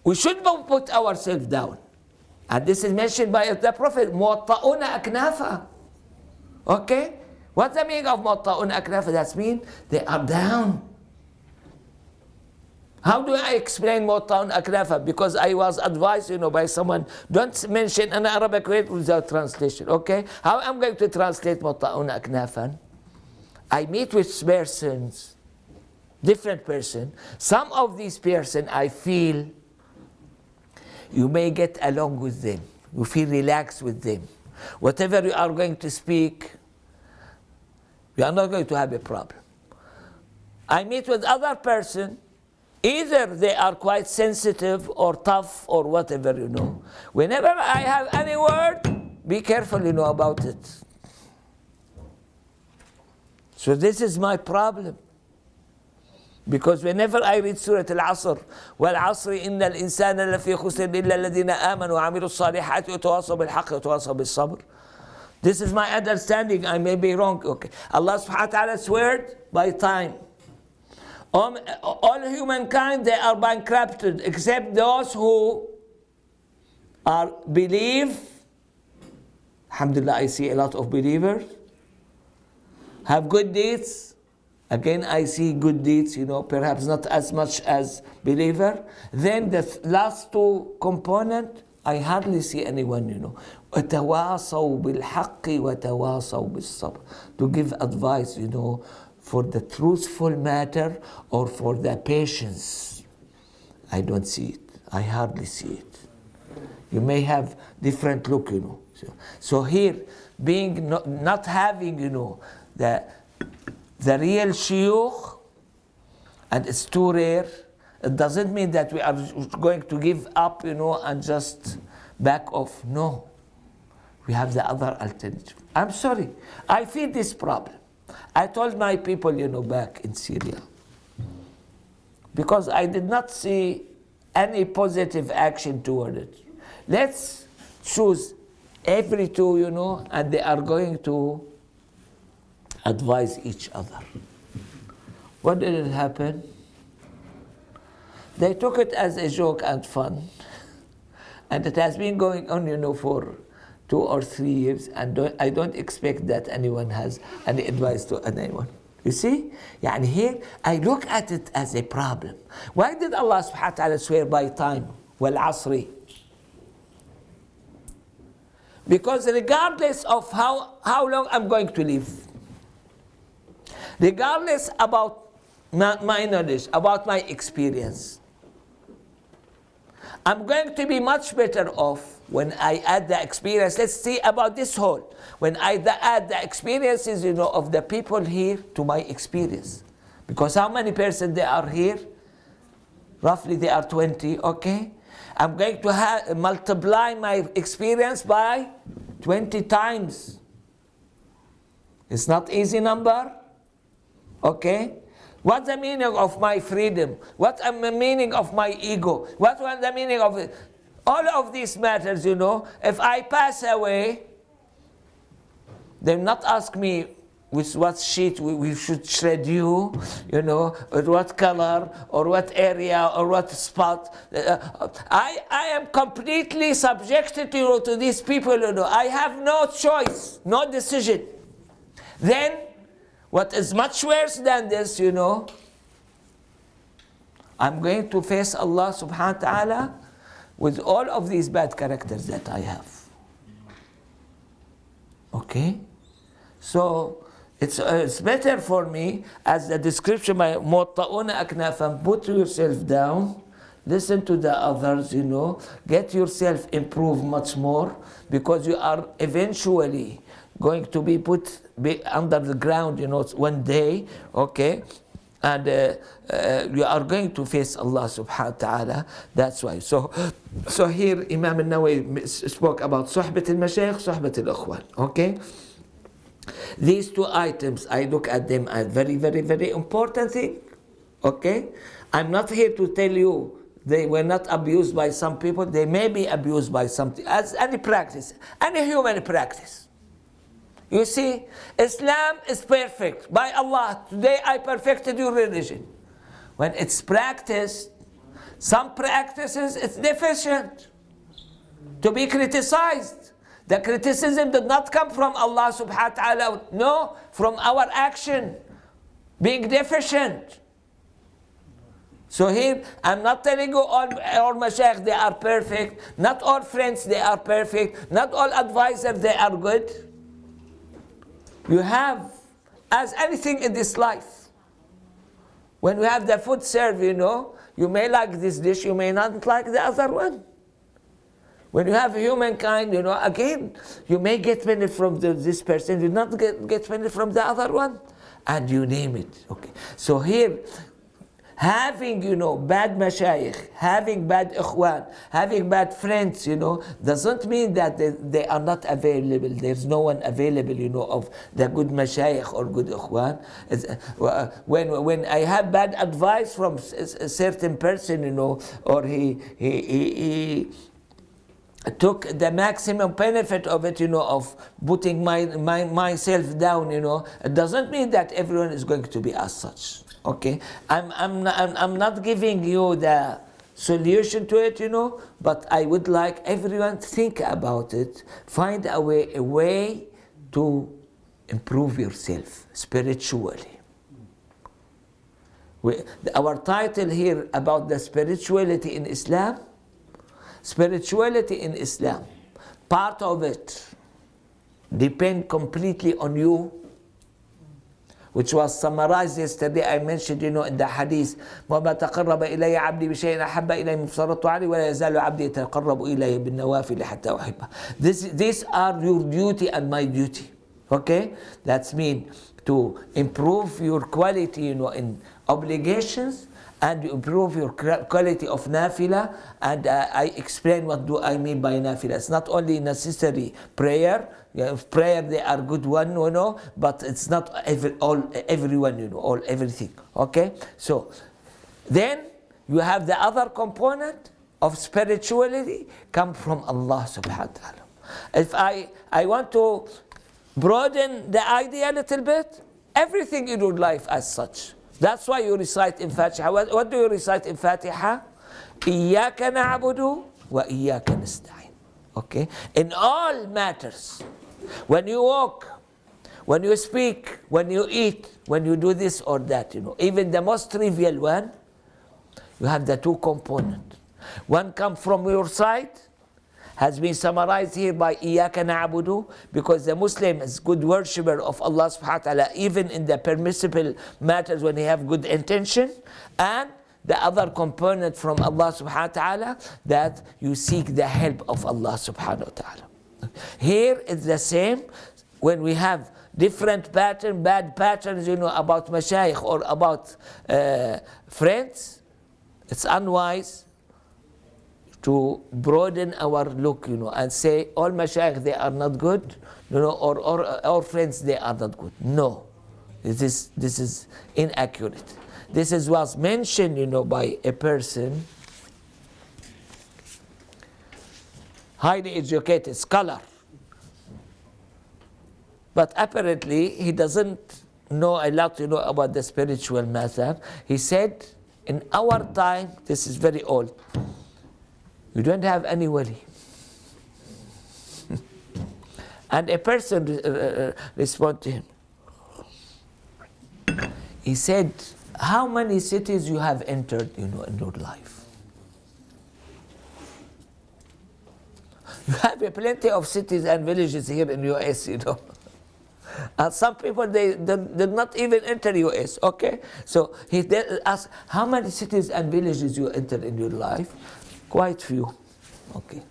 we should put ourselves down. And this is mentioned by the Prophet, مُوَطَّئُونَ أَكْنَافًا. Okay? What's the meaning of مُوَطَّئُونَ أَكْنَافًا? That means they are down. How do I explain مُوَطَّئُونَ أَكْنَافًا? Because I was advised, by someone, don't mention an Arabic word without translation. Okay? How am I going to translate مُوَطَّئُونَ أَكْنَافًا? I meet with persons, different person. Some of these persons, I feel, you may get along with them. You feel relaxed with them. Whatever you are going to speak, you are not going to have a problem. I meet with other person, either they are quite sensitive or tough or whatever, Whenever I have any word, be careful, about it. So this is my problem. Because whenever I read Surah Al-Asr, وَالْعَصْرِ إِنَّ الْإِنسَانَ لَفِي خُسْرٍ إِلَّا الَّذِينَ آمَنُوا وَعَمِلُوا الصَّالِحَاتِ وَتَوَاصَوْا بِالْحَقِّ وَتَوَاصَوْا بِالصَّبْرِ. This is my understanding. I may be wrong. Okay. Allah subhanahu wa ta'ala swears by time. All humankind, they are bankrupted except those who believe. Alhamdulillah, I see a lot of believers. Have good deeds. Again, I see good deeds, perhaps not as much as believer. Then the last two component, I hardly see anyone, وَتَوَاصَوْا بِالْحَقِّ وَتَوَاصَوْا بِالصَّبْرِ. To give advice, for the truthful matter or for the patience. I don't see it. I hardly see it. You may have different look, you know. So here, being not having, you know, the real shuyukh, and it's too rare, it doesn't mean that we are going to give up, you know, and just back off. No. We have the other alternative. I'm sorry. I feel this problem. I told my people, you know, back in Syria, because I did not see any positive action toward it. Let's choose every two, you know, and they are going to advise each other. What did it happen? They took it as a joke and fun. And it has been going on, you know, for 2 or 3 years, and I don't expect that anyone has any advice to anyone. You see? Yani here, I look at it as a problem. Why did Allah subhanahu wa ta'ala swear by time? Wal asri. Because regardless of how long I'm going to live, regardless about my knowledge, about my experience, I'm going to be much better off when I add the experience. Let's see about this whole. When I add the experiences, you know, of the people here to my experience. Because how many persons they are here? Roughly they are 20, okay? I'm going to multiply my experience by 20 times. It's not easy number, okay? What's the meaning of my freedom? What's the meaning of my ego? What was the meaning of it? All of these matters, you know, if I pass away, they'll not ask me with what sheet we should shred you, you know, or what color, or what area, or what spot. I am completely subjected to these people, you know. I have no choice, no decision. Then, what is much worse than this, you know, I'm going to face Allah subhanahu wa ta'ala with all of these bad characters that I have. Okay? So, it's better for me, as the description by مُوَطَّئُونَ أَكْنَافًا, put yourself down, listen to the others, you know, get yourself improved much more, because you are eventually going to be put under the ground, you know, one day, okay? And you are going to face Allah subhanahu wa ta'ala. That's why. So here Imam An-Nawawi spoke about صحبة المشايخ, صحبة الأخوان, okay? These two items, I look at them as very, very, very important thing, okay? I'm not here to tell you they were not abused by some people. They may be abused by something, as any practice, any human practice. You see, Islam is perfect. By Allah, today I perfected your religion. When it's practiced, some practices, it's deficient, to be criticized. The criticism did not come from Allah subhanahu wa ta'ala, no, from our action, being deficient. So here, I'm not telling you all mashayikh, they are perfect. Not all friends, they are perfect. Not all advisors, they are good. You have, as anything in this life, when we have the food served, you know, you may like this dish, you may not like the other one. When you have humankind, you know, again, you may get benefit from this person, you not get benefit from the other one, and you name it. Okay. So here, having, you know, bad mashayikh, having bad ikhwan, having bad friends, you know, doesn't mean that they are not available. There's no one available, you know, of the good mashayikh or good ikhwan. When I have bad advice from a certain person, you know, or he took the maximum benefit of it, you know, of putting myself down, you know, it doesn't mean that everyone is going to be as such. Okay, I'm not giving you the solution to it, you know, but I would like everyone to think about it, find a way to improve yourself spiritually. Our title here about the spirituality in Islam. Spirituality in Islam, part of it depends completely on you, which was summarized yesterday. I mentioned, in the hadith, وَمَا تَقَرَّبَ إِلَيَّ عَبْدِي بِشَيْءٍ أَحَبَّ إِلَيَّ مِنْ افترضت عَلَيْهِ وَلَا يَزَالُ عَبْدِي يَتَقَرَّبُ إِلَيَّ بِالنَّوَافِلِ حَتَّى أُحِبَّهُ. These are your duty and my duty. Okay? That's mean to improve your quality, in obligations, and improve your quality of nafila. And I explain what do I mean by nafila. It's not only necessary prayer. Prayer, they are good one, but it's not everyone, everything. Okay? So then you have the other component of spirituality come from Allah subhanahu wa ta'ala. If I want to broaden the idea a little bit, everything in your life as such. That's why you recite in Fatiha. What do you recite in Fatiha? إِيَّاكَ نَعْبُدُ وَإِيَّاكَ نَسْتَعِينُ. Okay? In all matters. When you walk, when you speak, when you eat, when you do this or that, even the most trivial one, you have the two components. One comes from your side, has been summarized here by إِيَّاكَ نَعْبُدُ, because the Muslim is good worshipper of Allah subhanahu wa ta'ala, even in the permissible matters when he have good intention. And the other component from Allah subhanahu wa ta'ala, that you seek the help of Allah subhanahu wa ta'ala. Here it's the same. When we have different pattern, bad patterns, about mashayikh or about friends, it's unwise to broaden our look, and say all mashayikh, they are not good, or our friends, they are not good. No, this is inaccurate. This was mentioned, by a person, highly educated scholar, but apparently he doesn't know a lot, about the spiritual matter. He said, in our time, this is very old, you don't have any wali. And a person responded to him. He said, how many cities you have entered, in your life? You have plenty of cities and villages here in US, And some people, they did not even enter US, okay? So he asked, how many cities and villages you entered in your life? Quite few. Okay.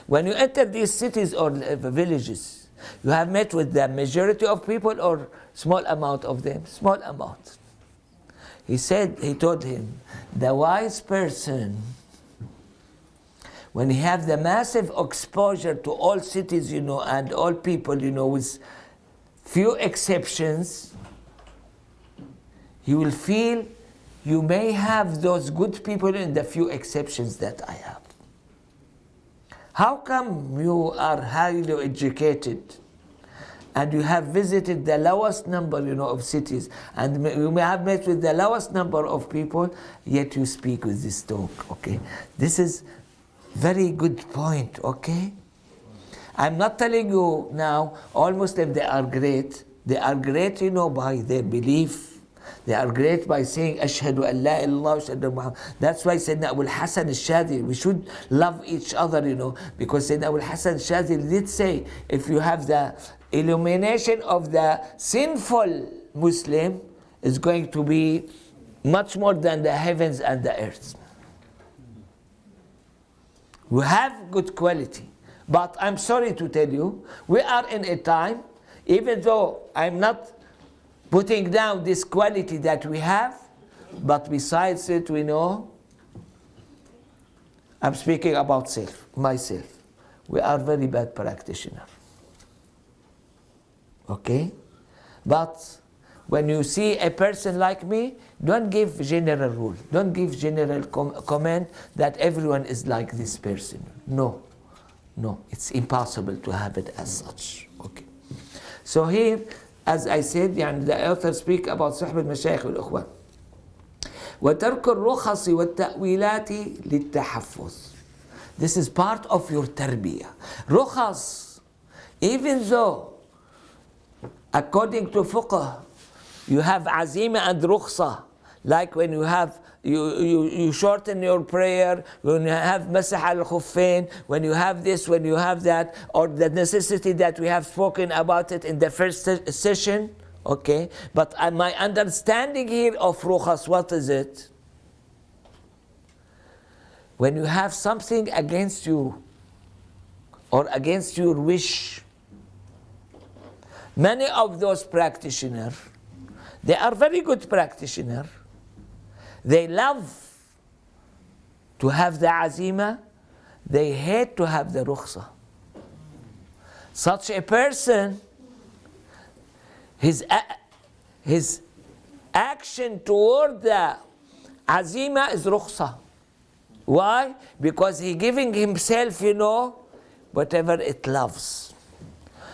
When you enter these cities or villages, you have met with the majority of people or small amount of them? Small amount. He told him, the wise person, when he have the massive exposure to all cities, and all people, with few exceptions, he will feel you may have those good people in the few exceptions that I have. How come you are highly educated and you have visited the lowest number, of cities, and you may have met with the lowest number of people, yet you speak with this talk, okay? This is very good point, okay? I'm not telling you now, all Muslims, they are great. They are great, by their belief. They are great by saying, Ashhadu an la ilaha illallah. That's why Sayyidina Abu al-Hasan al-Shadili, we should love each other, because Sayyidina Abu al-Hasan al-Shadili did say, if you have the illumination of the sinful Muslim, is going to be much more than the heavens and the earth. We have good quality. But I'm sorry to tell you, we are in a time, even though I'm not putting down this quality that we have, but besides it, we know, I'm speaking about myself. We are very bad practitioners. Okay? But when you see a person like me, don't give general rule. Don't give general comment that everyone is like this person. No. No, it's impossible to have it as such. Okay. So here, as I said, the author speak about صحب المشايخ والإخوان. وترك الرخص والتأويلات للتحفظ. This is part of your tarbiya. Rukhas, even though, according to fiqh, you have azima and rukhsa, like when you have you shorten your prayer, when you have masah al-khuffain, when you have this, when you have that, or the necessity that we have spoken about it in the first session, Okay, but my understanding here of rukhas, what is it? When you have something against you or against your wish, many of those practitioners, they are very good practitioners. They love to have the azima, they hate to have the rukhsa. Such a person, his action toward the azima is rukhsa. Why? Because he giving himself, whatever it loves.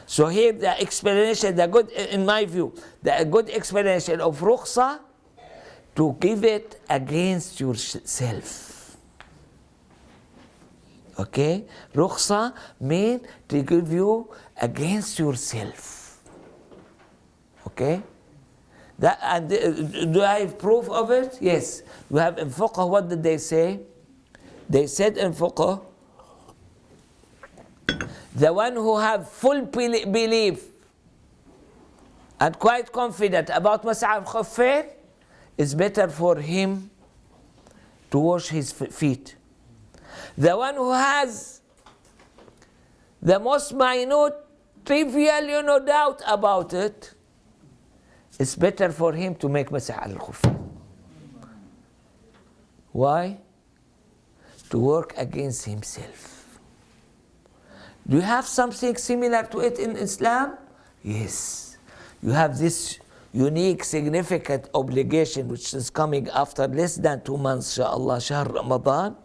So here the explanation, the good, in my view, the good explanation of rukhsa, to give it against yourself. Okay? Rukhsa means to give you against yourself. Okay? That, and do I have proof of it? Yes. You have in Fiqh, what did they say? They said in Fiqh, the one who have full belief and quite confident about Mas'a al-Khuffayn, it's better for him to wash his feet. The one who has the most minute, trivial, doubt about it, it's better for him to make Mas'a al-Khuffayn. Why? To work against himself. Do you have something similar to it in Islam? Yes. You have this unique, significant obligation which is coming after less than 2 months, inshallah, Shahr Ramadan.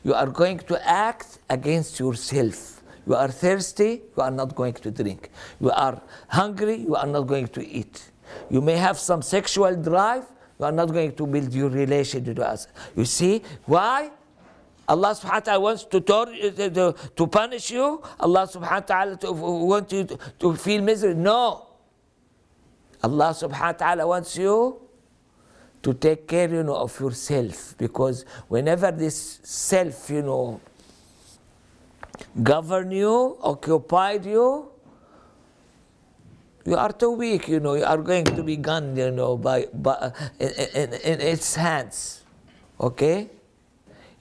You are going to act against yourself. You are thirsty, you are not going to drink. You are hungry, you are not going to eat. You may have some sexual drive, you are not going to build your relation to us. You see why? Allah subhanahu wa ta'ala wants to punish you. Allah subhanahu wa ta'ala wants you to feel misery. No. Allah subhanahu wa ta'ala wants you to take care, of yourself. Because whenever this self, govern you, occupied you, you are too weak, you are going to be gone, by in its hands. Okay?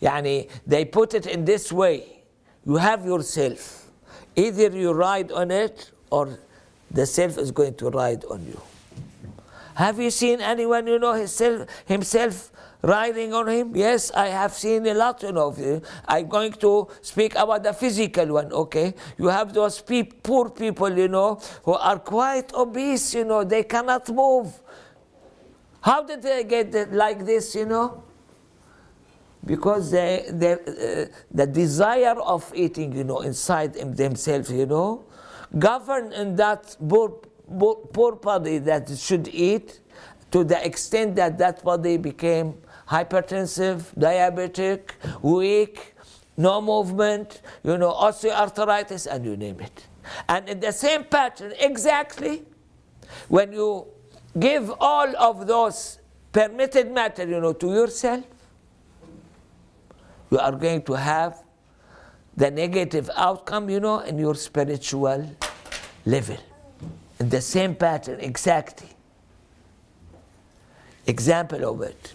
Yani, they put it in this way. You have yourself. Either you ride on it or the self is going to ride on you. Have you seen anyone, himself riding on him? Yes, I have seen a lot, I'm going to speak about the physical one, okay? You have those poor people, who are quite obese, they cannot move. How did they get like this, Because the desire of eating, inside themselves, govern in that poor body that should eat, to the extent that that body became hypertensive, diabetic, weak, no movement, osteoarthritis, and you name it. And in the same pattern, exactly, when you give all of those permitted matter, to yourself, you are going to have the negative outcome, in your spiritual level. In the same pattern, exactly. Example of it.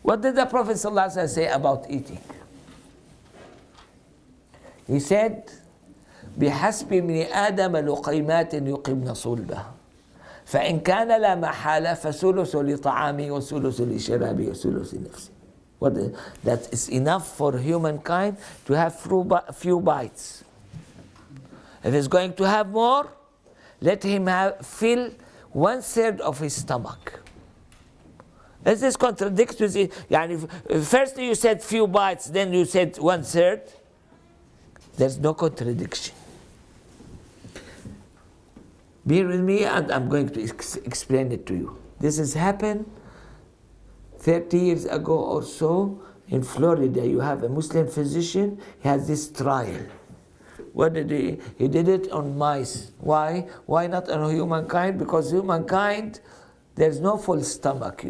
What did the Prophet ﷺ say about eating? He said, بحسب من آدم لقيمات يقمن صلبه فإن كان لا محالة فثلث لطعامه وثلث لشرابه وثلث لنفسه. That is enough for humankind to have few bites. If he's going to have more, let him fill 1/3 of his stomach. Does this contradict with it? First you said few bites, then you said 1/3. There's no contradiction. Bear with me and I'm going to explain it to you. This has happened 30 years ago or so in Florida. You have a Muslim physician, he has this trial. What did he? He did it on mice. Why? Why not on humankind? Because humankind, there's no full stomach,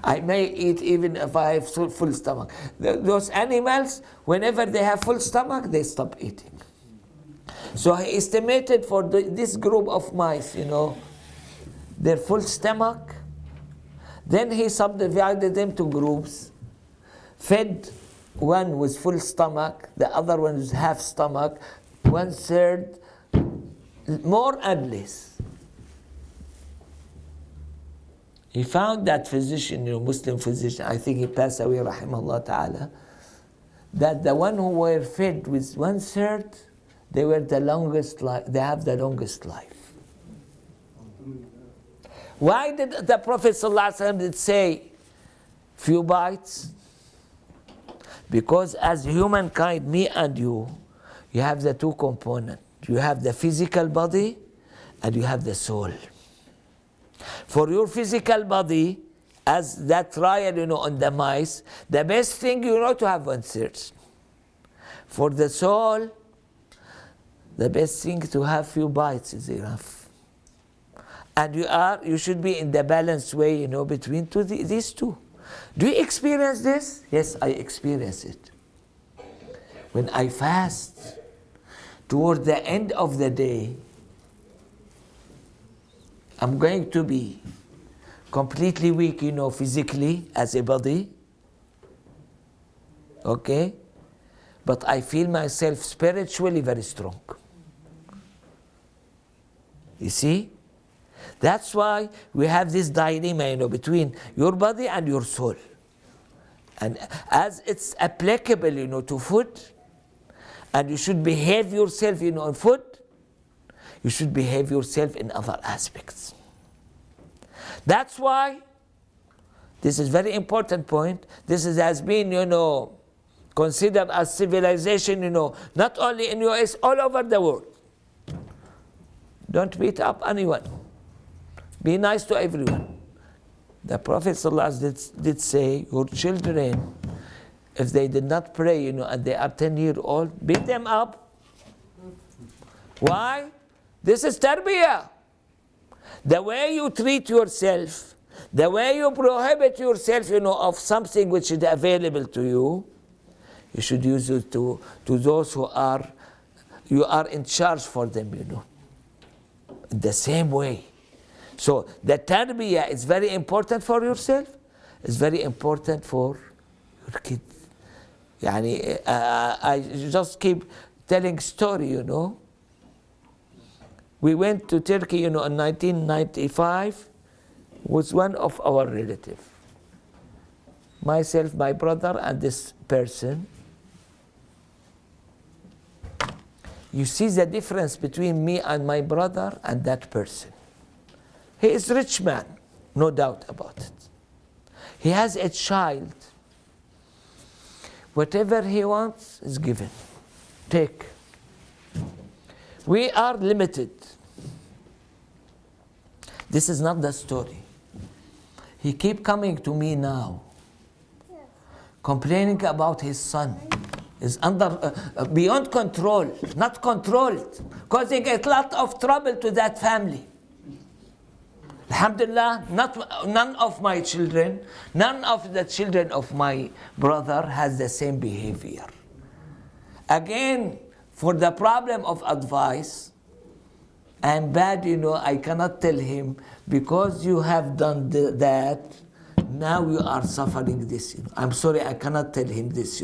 I may eat even if I have full stomach. Those animals, whenever they have full stomach, they stop eating. So he estimated for this group of mice, their full stomach. Then he subdivided them to groups, fed one with full stomach, the other one with half stomach, 1/3, more and less. He found that physician, Muslim physician, I think he passed away, rahimahullah ta'ala, that the one who were fed with 1/3, they were the longest life, they have the longest life. Why did the Prophet ﷺ say few bites? Because as humankind, me and you have the two components. You have the physical body and you have the soul. For your physical body, as that trial, on the mice, the best thing, to have 1/3. For the soul, the best thing to have few bites is enough. And you should be in the balanced way, between these two. Do you experience this? Yes, I experience it. When I fast, toward the end of the day, I'm going to be completely weak, physically as a body. Okay? But I feel myself spiritually very strong. You see? That's why we have this dilemma, between your body and your soul. And as it's applicable, to food, and you should behave yourself, on food, you should behave yourself in other aspects. That's why, this is very important point, has been, considered as civilization, not only in US, all over the world. Don't beat up anyone. Be nice to everyone. The Prophet ﷺ did say, your children, if they did not pray, and they are 10 years old, beat them up. Why? This is tarbiya. The way you treat yourself, the way you prohibit yourself, of something which is available to you, you should use it to those you are in charge for them, In the same way. So the tarbiya is very important for yourself, it's very important for your kids. I just keep telling story, We went to Turkey, in 1995 with one of our relatives. Myself, my brother, and this person. You see the difference between me and my brother and that person. He is a rich man, no doubt about it. He has a child. Whatever he wants is given. Take. We are limited. This is not the story. He keep coming to me now, complaining about his son. Is under beyond control, not controlled, causing a lot of trouble to that family. Alhamdulillah, none of my children, none of the children of my brother has the same behavior. Again, for the problem of advice, I'm bad, I cannot tell him, because you have done that, now you are suffering this. I'm sorry, I cannot tell him this,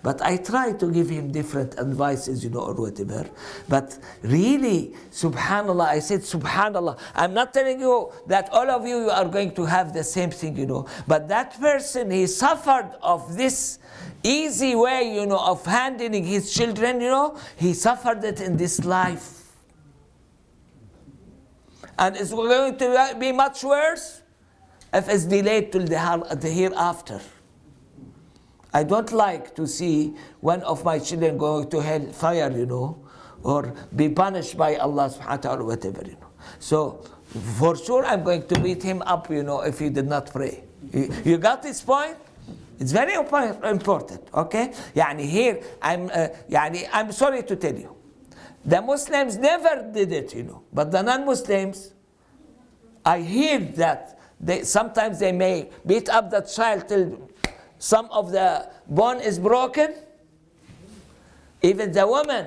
But I try to give him different advices, or whatever. But really, subhanallah, I said subhanallah. I'm not telling you that all of you are going to have the same thing, But that person, he suffered of this easy way, of handling his children, He suffered it in this life. And it's going to be much worse if it's delayed till the hereafter. I don't like to see one of my children going to hellfire, or be punished by Allah subhanahu wa ta'ala, whatever, So, for sure I'm going to beat him up, if he did not pray. You got this point? It's very important, okay? Here, I'm sorry to tell you. The Muslims never did it, But the non-Muslims, I hear that sometimes they may beat up the child till some of the bone is broken. Even the woman,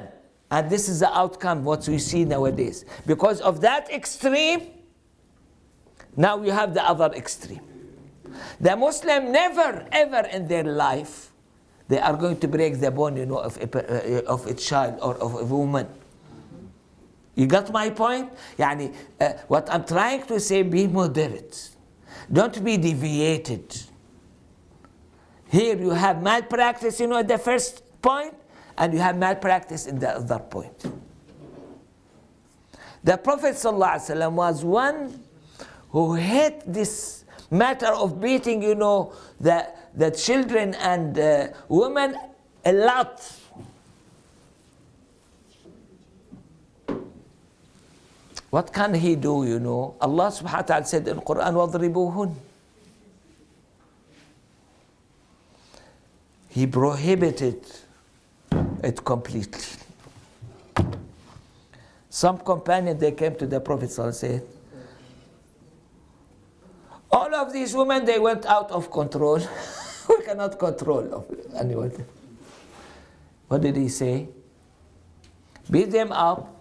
And this is the outcome, what we see nowadays. Because of that extreme, now you have the other extreme. The Muslim never, ever in their life, they are going to break the bone, of a child or of a woman. You got my point? Yani, what I'm trying to say, be moderate. Don't be deviated. Here you have malpractice, at the first point, and you have malpractice in the other point. The Prophet ﷺ was one who hate this matter of beating, the children and women a lot. What can he do, Allah subhanahu wa ta'ala said in Qur'an, وَضْرِبُوهُنْ. He prohibited it completely. Some companions, they came to the Prophet and said, all of these women, they went out of control. We cannot control anyone. What did he say? Beat them up.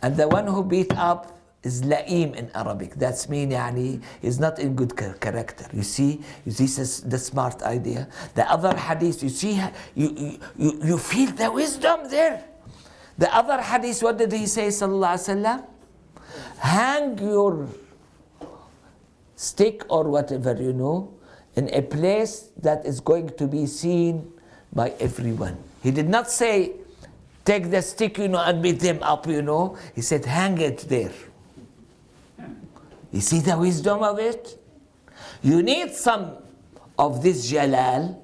And the one who beat up is la'im in Arabic. That's mean, he's not in good character. You see, this is the smart idea. The other hadith, you see, you feel the wisdom there. The other hadith, what did he say, sallallahu alaihi wasallam? Hang your stick or whatever, in a place that is going to be seen by everyone. He did not say, take the stick, and beat them up, He said, hang it there. You see the wisdom of it? You need some of this jalal.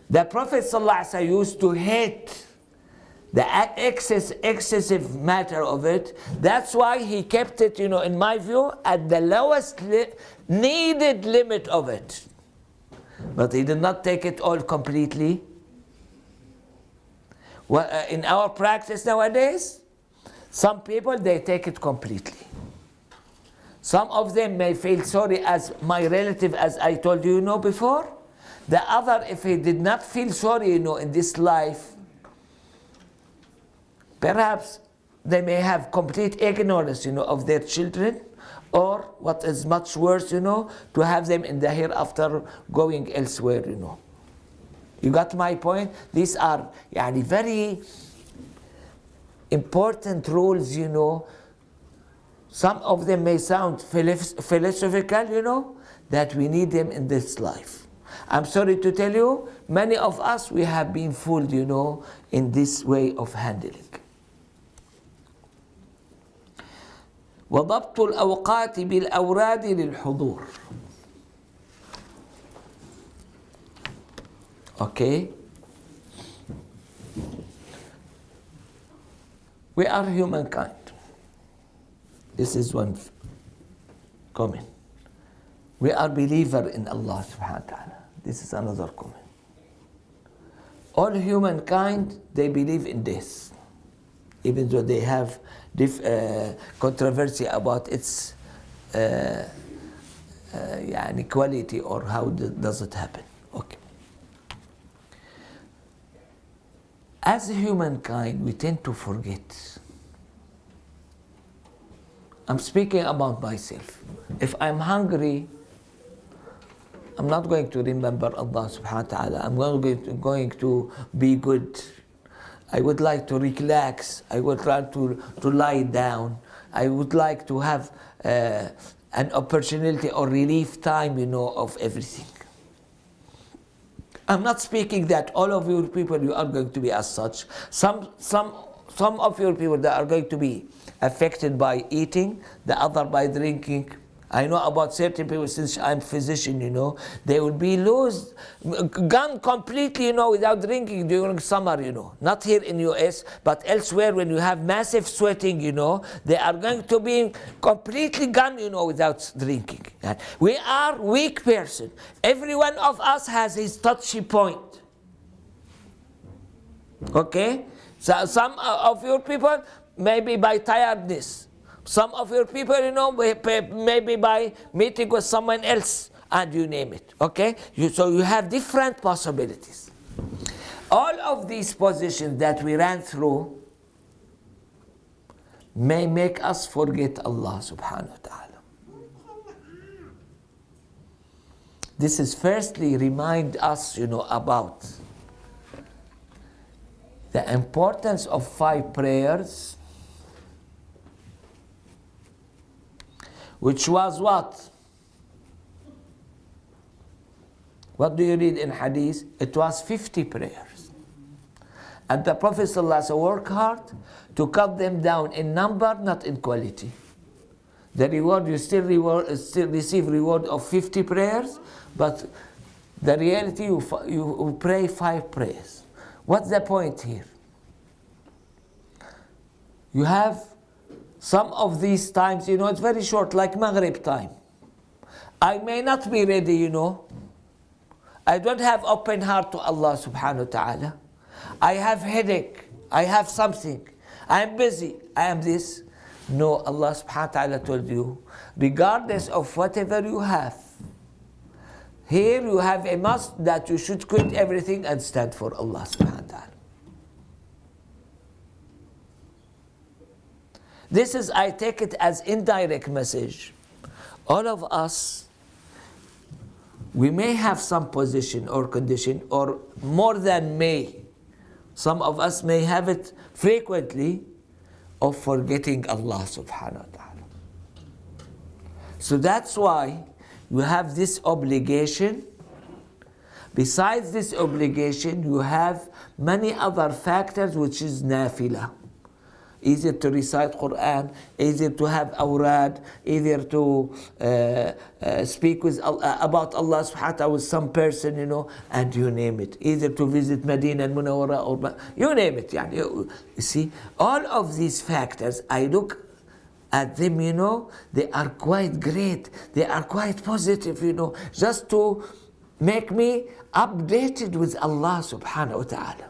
The Prophet ﷺ used to hate the excessive matter of it. That's why he kept it, in my view, at the lowest needed limit of it. But he did not take it all completely. Well, in our practice nowadays, some people, they take it completely. Some of them may feel sorry, as my relative, as I told you, before. The other, if he did not feel sorry, in this life, perhaps they may have complete ignorance, of their children, or what is much worse, to have them in the hereafter going elsewhere, You got my point? These are very important rules, Some of them may sound philosophical, that we need them in this life. I'm sorry to tell you, many of us, we have been fooled, in this way of handling. وضبط الأوقات بالأوراد للحضور. Okay? We are humankind. This is one comment. We are believer in Allah subhanahu wa ta'ala. This is another comment. All humankind, they believe in this. Even though they have controversy about its quality or how does it happen. Okay. As humankind, we tend to forget. I'm speaking about myself. If I'm hungry, I'm not going to remember Allah subhanahu wa ta'ala. I'm going to be good. I would like to relax. I would like to lie down. I would like to have an opportunity or relief time, of everything. I'm not speaking that all of your people, you are going to be as such. Some of your people, that are going to be affected by eating, the other by drinking. I know about certain people, since I'm physician, they will be gone completely, without drinking during summer, Not here in US, but elsewhere when you have massive sweating, they are going to be completely gone, without drinking. We are weak person. Every one of us has his touchy point. Okay? So some of your people, maybe by tiredness. Some of your people, maybe by meeting with someone else, and you name it, okay? So you have different possibilities. All of these positions that we ran through may make us forget Allah subhanahu wa ta'ala. This is firstly remind us, about the importance of 5 prayers, which was what? What do you read in hadith? It was 50 prayers. And the Prophet ﷺ worked hard to cut them down in number, not in quality. The reward, you still receive reward of 50 prayers, but the reality, you pray 5 prayers. What's the point here? You have some of these times, it's very short, like Maghrib time. I may not be ready, I don't have open heart to Allah subhanahu wa ta'ala. I have headache. I have something. I am busy. I am this. No, Allah subhanahu wa ta'ala told you, regardless of whatever you have, here you have a must that you should quit everything and stand for Allah subhanahu wa ta'ala. This is, I take it as indirect message. All of us, we may have some position or condition, or more than may. Some of us may have it frequently, of forgetting Allah subhanahu wa ta'ala. So that's why you have this obligation. Besides this obligation, you have many other factors, which is nafilah. Easier to recite Qur'an, easier to have awrad, easier to speak with about Allah subhanahu wa ta'ala with some person, and you name it. Easier to visit Medina and Munawwara, or you name it. You see, all of these factors, I look at them, they are quite great. They are quite positive, just to make me updated with Allah subhanahu wa ta'ala.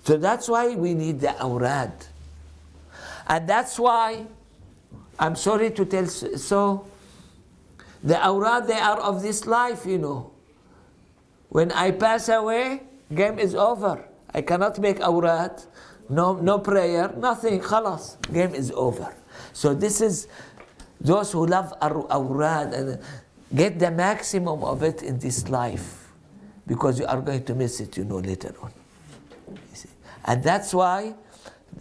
So that's why we need the awrad. And that's why, I'm sorry to tell so, the awrad, they are of this life, When I pass away, game is over. I cannot make awrad, no prayer, nothing, khalas, game is over. So this is, those who love awrad, and get the maximum of it in this life, because you are going to miss it, later on. And that's why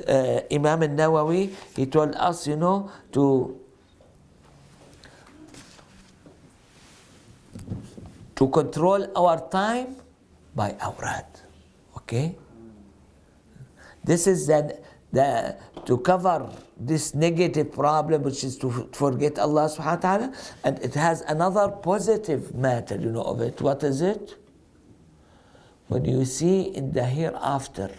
Imam An-Nawawi, he told us, to control our time by awrad. Okay? This is to cover this negative problem, which is to forget Allah subhanahu wa ta'ala, and it has another positive matter, of it. What is it? When you see in the hereafter,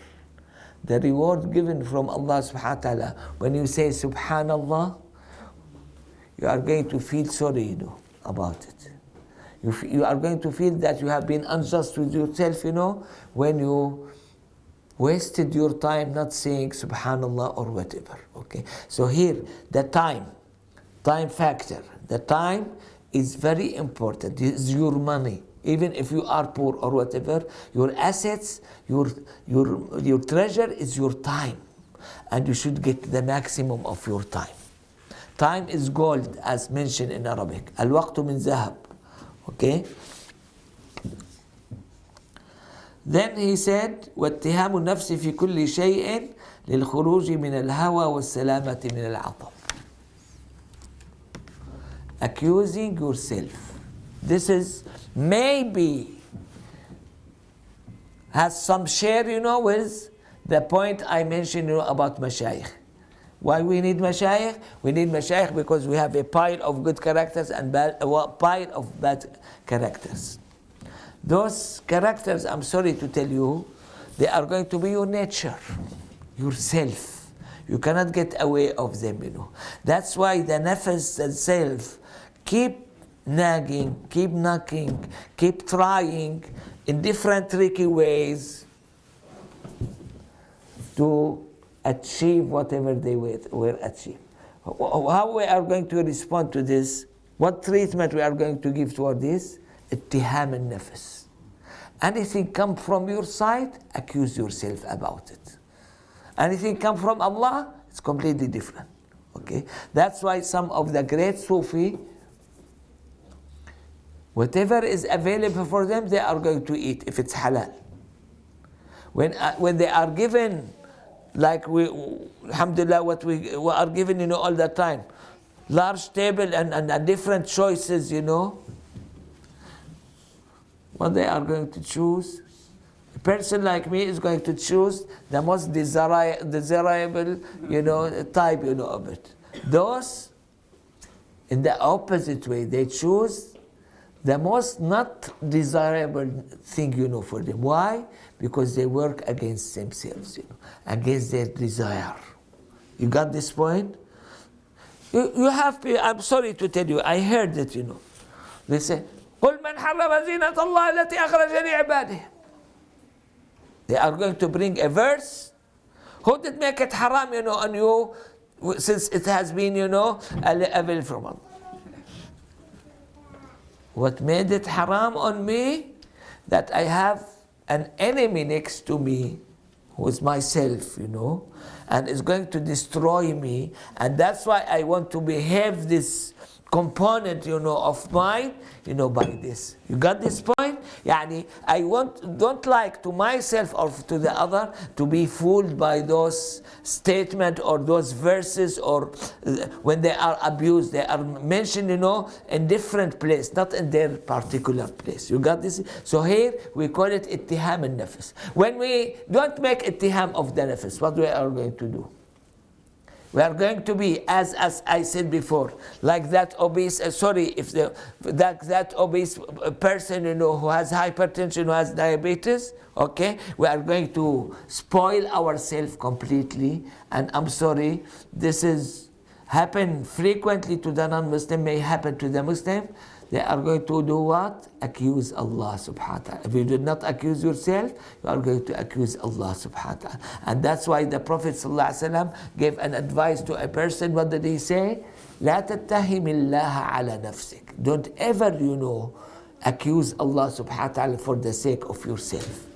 the reward given from Allah subhanahu wa ta'ala, when you say subhanallah, you are going to feel sorry, about it. You are going to feel that you have been unjust with yourself, when you wasted your time not saying subhanallah or whatever. Okay. So here, the time factor, the time is very important. It is your money. Even if you are poor or whatever, your assets, your treasure is your time. And you should get the maximum of your time. Time is gold, as mentioned in Arabic. Al-waqtu min zahab. Okay? Then he said, وَاتِّهَامُ النَّفْسِ فِي كُلِّ شَيْءٍ لِلْخُرُوجِ مِنَ الْهَوَى وَالسَّلَامَةِ مِنَ الْعَطَبِ. Accusing yourself. This is maybe has some share, with the point I mentioned, about mashayikh. Why we need mashayikh? We need mashayikh because we have a pile of good characters and a pile of bad characters. Those characters, I'm sorry to tell you, they are going to be your nature, yourself. You cannot get away of them, That's why the nafs and self keep nagging, keep knocking, keep trying in different tricky ways to achieve whatever they were achieved. How we are going to respond to this? What treatment we are going to give toward this? Ittiham al-nafs. Anything come from your side, accuse yourself about it. Anything come from Allah, it's completely different. Okay, that's why some of the great Sufi, whatever is available for them, they are going to eat if it's halal. When they are given, like we, alhamdulillah, what we are given, all the time, large table and different choices, what they are going to choose. A person like me is going to choose the most desirable, type, of it. Those, in the opposite way, they choose the most not desirable thing, for them. Why? Because they work against themselves, against their desire. You got this point? You have, I'm sorry to tell you, I heard it, They say, قُلْ مَنْ حَرَّمَ زِينَةَ اللَّهِ الَّتِي أَخْرَجَ لِعِبَادِهِ. They are going to bring a verse. Who did make it haram, on you, since it has been, a will from Allah? What made it haram on me? That I have an enemy next to me, who is myself, and is going to destroy me. And that's why I want to behave this component, of mine, by this. You got this point? Yani, I don't like to myself or to the other to be fooled by those statements or those verses, or when they are abused, they are mentioned, in different place, not in their particular place. You got this? So here we call it ittiham al-nafs. When we don't make ittiham of the nafs, what we are going to do? We are going to be, as I said before, like that obese, that obese person, who has hypertension, who has diabetes, okay? We are going to spoil ourselves completely. And I'm sorry, this is happen frequently to the non-Muslim, may happen to the Muslim. They are going to do what? Accuse Allah subhanahu wa ta'ala. If you do not accuse yourself, you are going to accuse Allah subhanahu wa ta'ala. And that's why the Prophet sallallahu alaihi wasallam gave an advice to a person. What did he say? لا تتهم الله على نفسك. Don't ever, accuse Allah subhanahu wa ta'ala for the sake of yourself.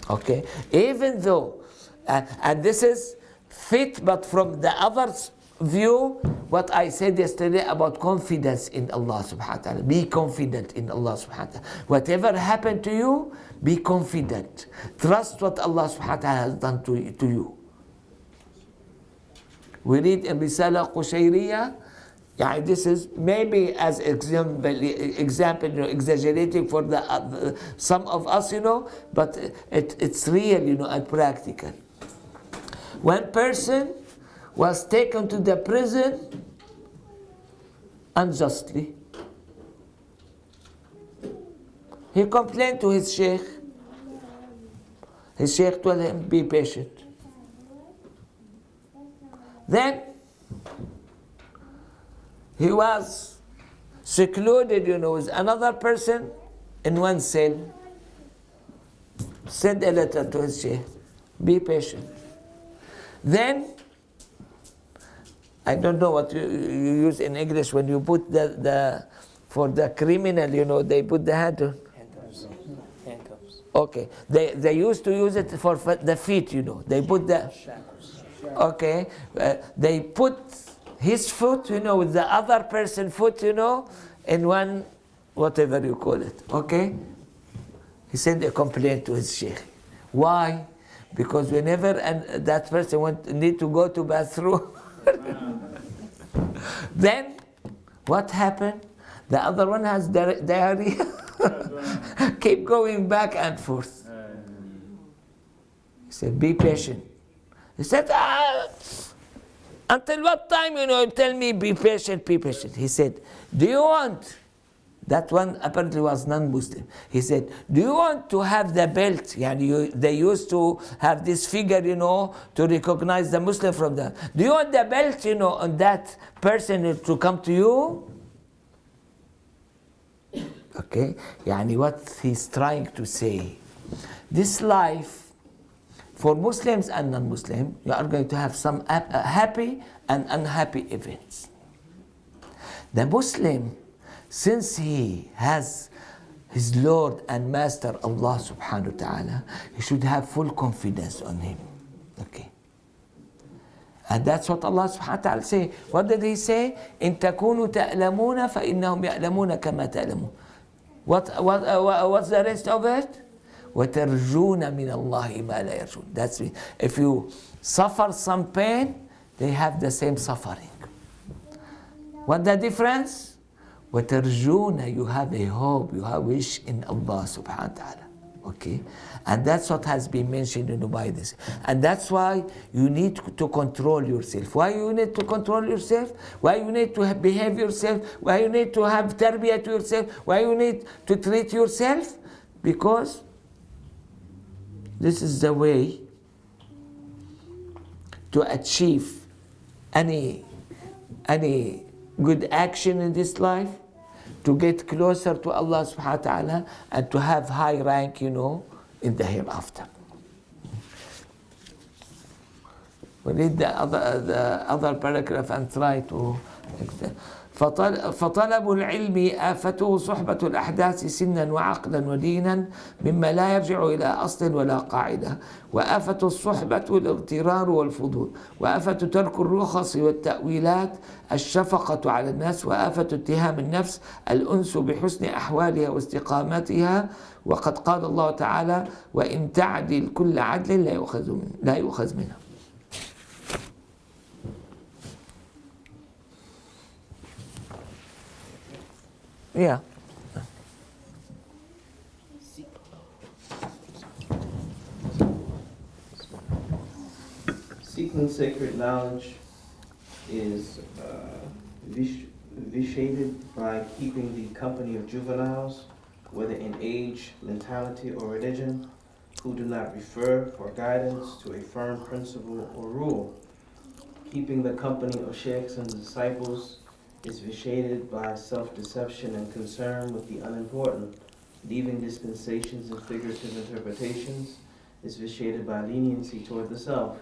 Okay? Even though, and this is fit, but from the others' view, what I said yesterday about confidence in Allah subhanahu wa ta'ala. Be confident in Allah subhanahu wa ta'ala. Whatever happened to you, be confident. Trust what Allah subhanahu wa ta'ala has done to you. We read in Risala Qushayriya, this is maybe as example, exaggerating for the some of us, but it's real, and practical. One person was taken to the prison unjustly. He complained to his sheikh. His sheikh told him, be patient. Then he was secluded, with another person in one cell. Send a letter to his sheikh. Be patient. Then, I don't know what you use in English when you put for the criminal, they put the hand on. Handcuffs. Okay. They used to use it for the feet, They put the... Okay. They put his foot, with the other person's foot, in one, whatever you call it. Okay? He sent a complaint to his sheikh. Why? Because whenever that person need to go to bathroom, then what happened? The other one has diarrhea. Keep going back and forth. He said, be patient. He said, until what time, tell me, be patient, be patient. He said, do you want, that one apparently was non-Muslim. He said, do you want to have the belt? They used to have this figure, to recognize the Muslim from that. Do you want the belt, on that person to come to you? Okay, what he's trying to say. This life, for Muslims and non-Muslims, you are going to have some happy and unhappy events. The Muslim, since he has his Lord and Master Allah subhanahu wa ta'ala, he should have full confidence on him. Okay. And that's what Allah subhanahu wa ta'ala say. What did he say? إن تكونوا تألمون فإنهم يألمون كما تألمون. What's the rest of it? وترجون من الله ما لا يرجون. That's it. If you suffer some pain, they have the same suffering. What the difference? وترجون, you have a hope, you have wish in Allah subhanahu wa ta'ala. Okay, and that's what has been mentioned by this, and that's why you need to control yourself. Why you need to control yourself? Why you need to behave yourself? Why you need to have tarbiya to yourself? Why you need to treat yourself? Because this is the way to achieve any good action in this life, to get closer to Allah subhanahu wa ta'ala, and to have high rank, in the hereafter. We read the other paragraph and try to. فطلب العلم آفته صحبة الأحداث سنا وعقلا ودينا مما لا يرجع إلى أصل ولا قاعدة، وآفة الصحبة الاغترار والفضول، وآفة ترك الرخص والتأويلات الشفقة على الناس، وآفة اتهام النفس الأنس بحسن أحوالها واستقامتها، وقد قال الله تعالى وإن تعدل كل عدل لا يؤخذ منها. Yeah. Seeking sacred knowledge is vitiated by keeping the company of juveniles, whether in age, mentality, or religion, who do not refer for guidance to a firm principle or rule. Keeping the company of sheikhs and disciples is vitiated by self-deception and concern with the unimportant. Leaving dispensations and figurative interpretations is vitiated by leniency toward the self.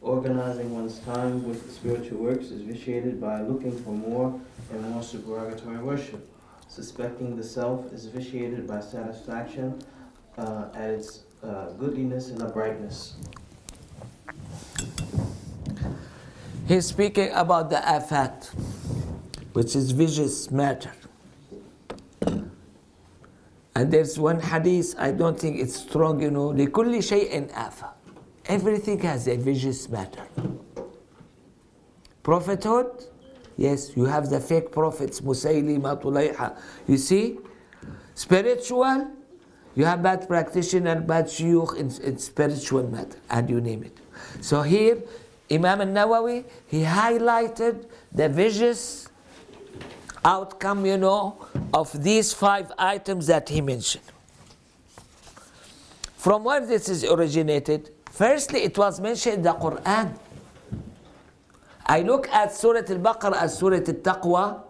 Organizing one's time with spiritual works is vitiated by looking for more and more supererogatory worship. Suspecting the self is vitiated by satisfaction at its goodliness and uprightness. He's speaking about the afat, which is vicious matter. And there's one hadith, I don't think it's strong, لِكُلِّ شَيْءٍ آفَةٍ. Everything has a vicious matter. Prophethood, yes, you have the fake prophets, Musaylima, Tulayha. You see? Spiritual, you have bad practitioner, bad shuyukh in spiritual matter, and you name it. So here, Imam An-Nawawi, he highlighted the vicious outcome, of these 5 items that he mentioned. From where this is originated? Firstly, it was mentioned in the Qur'an. I look at Surah Al-Baqarah as Surah Al-Taqwa,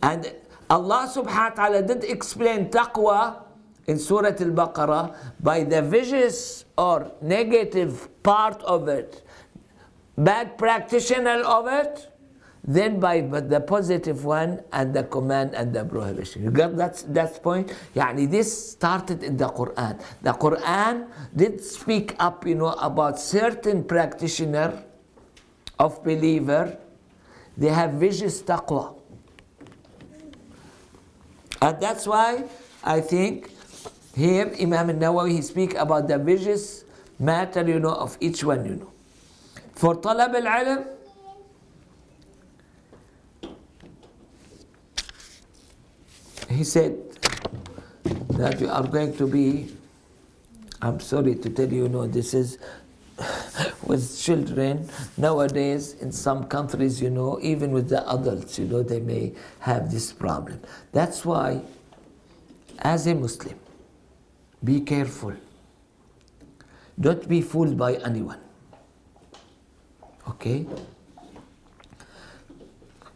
and Allah subhanahu wa ta'ala did explain taqwa in Surah Al-Baqarah by the vicious or negative part of it, bad practitioner of it, then by the positive one and the command and the prohibition. You got that point? Yani this started in the Qur'an. The Qur'an did speak up, about certain practitioner of believer. They have vicious taqwa. And that's why I think here Imam An-Nawawi, he speak about the vicious matter, of each one, For talab al-ilm, he said that you are going to be, I'm sorry to tell you, this is with children nowadays in some countries, even with the adults, they may have this problem. That's why, as a Muslim, be careful. Don't be fooled by anyone. Okay?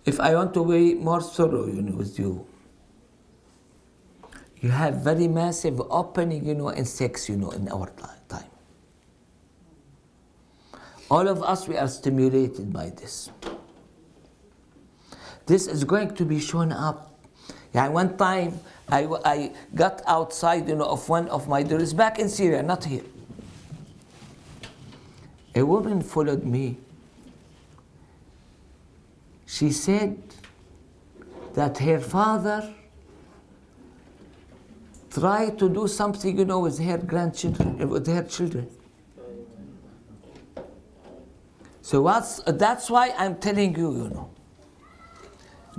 If I want to be more thorough, with you, you have very massive opening, in sex, in our time. All of us, we are stimulated by this. This is going to be shown up Yeah, one time I got outside, of one of my doors back in Syria, not here. A woman followed me. She said that her father tried to do something, with her grandchildren, with her children. So that's why I'm telling you,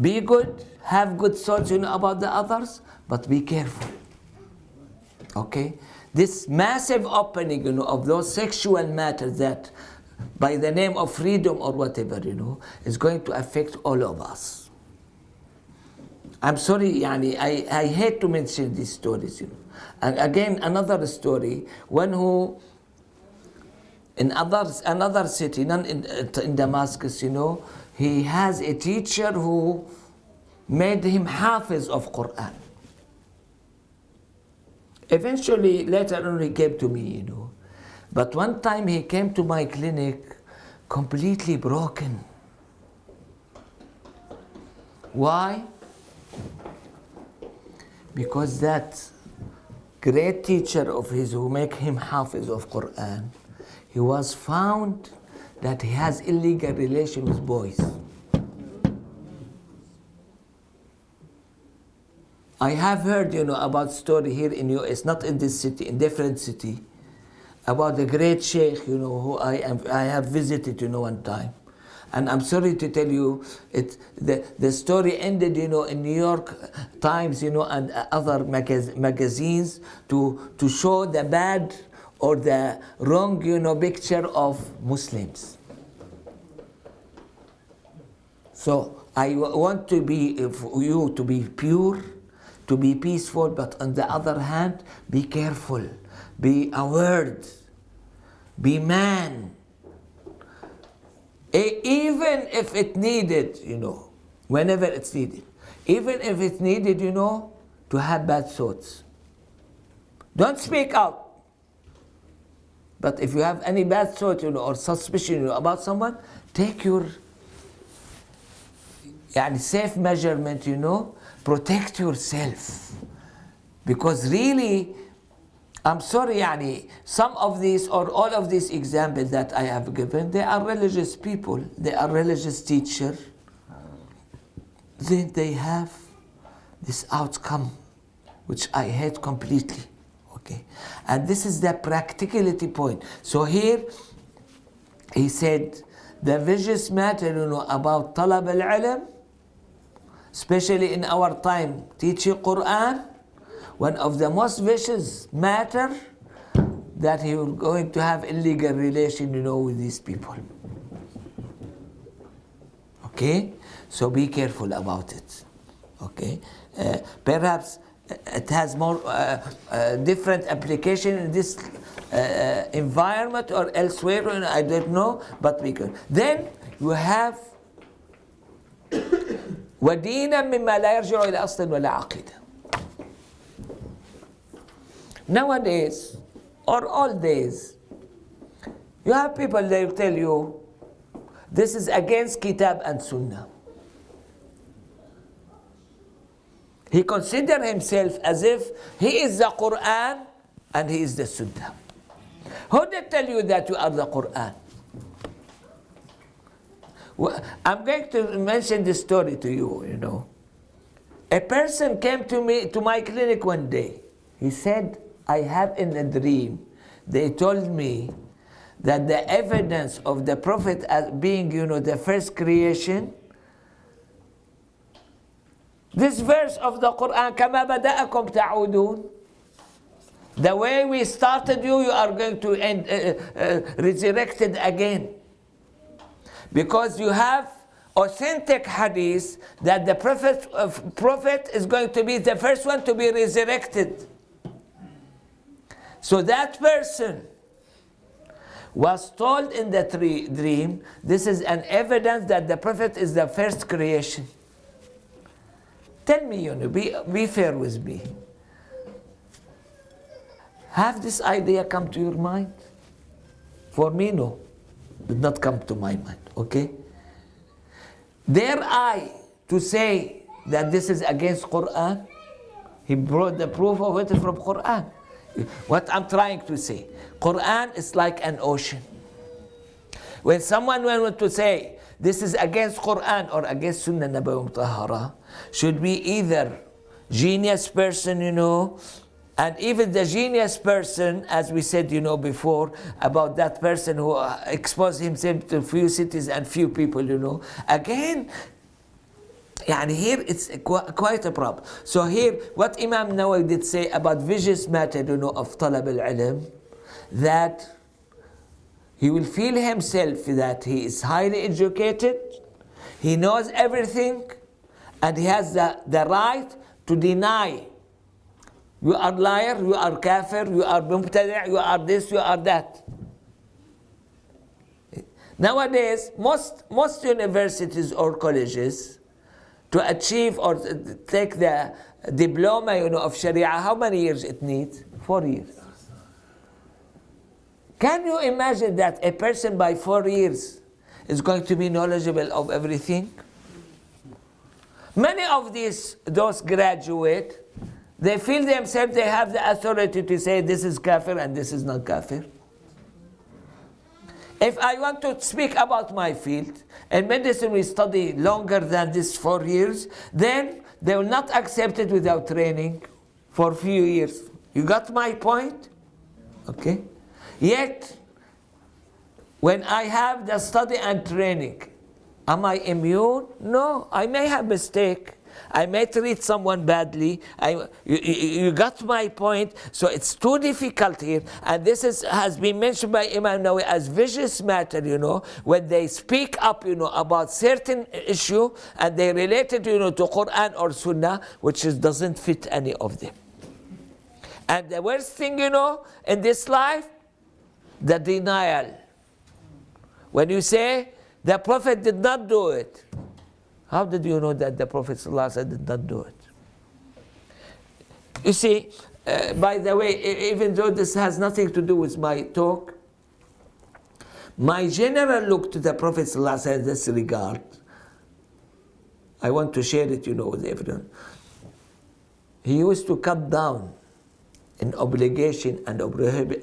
be good, have good thoughts, about the others, but be careful. Okay? This massive opening, of those sexual matters that, by the name of freedom or whatever, is going to affect all of us. I'm sorry, I hate to mention these stories, And again, another story, one who, in another city, in Damascus, he has a teacher who made him hafiz of Qur'an. Eventually, later on, he came to me, But one time he came to my clinic completely broken. Why? Because that great teacher of his who make him hafiz of Qur'an, he was found that he has illegal relation with boys. I have heard, about story here in US, not in this city, in different city, about the great sheikh, who I have visited, one time. And I'm sorry to tell you, the story ended, in New York Times, and other magazines to show the bad or the wrong, picture of Muslims. So I want you to be pure, to be peaceful, but on the other hand, be careful, be aware, be man. Even if it needed, whenever it's needed, even if it's needed, to have bad thoughts. Don't speak out. But if you have any bad thought, or suspicion, about someone, take your safe measurement, protect yourself. Because really, I'm sorry, some of these or all of these examples that I have given, they are religious people, they are religious teachers. Then they have this outcome, which I hate completely. Okay, and this is the practicality point. So here, he said, the vicious matter, about talab al-ilm, especially in our time, teaching Qur'an, one of the most vicious matter that he was going to have illegal relation, with these people. Okay, so be careful about it. Okay, perhaps it has more different application in this environment or elsewhere, I don't know, but we can. Then you have ودينا مما لا يرجع إلى أصل ولا عقيدة. Nowadays, or all days, you have people, they will tell you, this is against Kitab and Sunnah. He considers himself as if he is the Qur'an and he is the Sunnah. Who did tell you that you are the Qur'an? I'm going to mention this story to you, A person came to my clinic one day. He said, I have in a dream, they told me that the evidence of the Prophet as being, the first creation, this verse of the Qur'an, كَمَا بَدَأَكُمْ تَعُودُونَ, the way we started you, you are going to end resurrected again. Because you have authentic hadith that the Prophet is going to be the first one to be resurrected. So that person was told in the dream, this is an evidence that the Prophet is the first creation. Tell me, be fair with me. Have this idea come to your mind? For me, no. Did not come to my mind, okay? Dare I to say that this is against Qur'an? He brought the proof of it from Qur'an. What I'm trying to say, Qur'an is like an ocean. When someone wants to say this is against Qur'an or against Sunnah Nabawi Mutahhara, should be either genius person, and even the genius person, as we said, before, about that person who exposed himself to few cities and few people, again, here it's quite a problem. So here, what Imam Nawawi did say about vicious matter, of talab al-ilm, that he will feel himself that he is highly educated, he knows everything, and he has the right to deny. You are liar, you are kafir, you are mubtadi', you are this, you are that. Nowadays, most universities or colleges, to achieve or take the diploma, of Sharia, how many years it needs? 4 years. Can you imagine that a person by 4 years is going to be knowledgeable of everything? Many of those graduates, they feel themselves they have the authority to say this is kafir and this is not kafir. If I want to speak about my field, and medicine we study longer than this 4 years, then they will not accept it without training for a few years. You got my point? Okay? Yet, when I have the study and training, am I immune? No, I may have mistake. I may treat someone badly. You got my point. So it's too difficult here. And this has been mentioned by Imam Nawawi as vicious matter, when they speak up, about certain issue and they relate it, to Qur'an or Sunnah, which doesn't fit any of them. And the worst thing, in this life, the denial. When you say, the Prophet did not do it. How did you know that the Prophet ﷺ did not do it? You see, by the way, even though this has nothing to do with my talk, my general look to the Prophet ﷺ in this regard, I want to share it, with everyone. He used to cut down in obligation and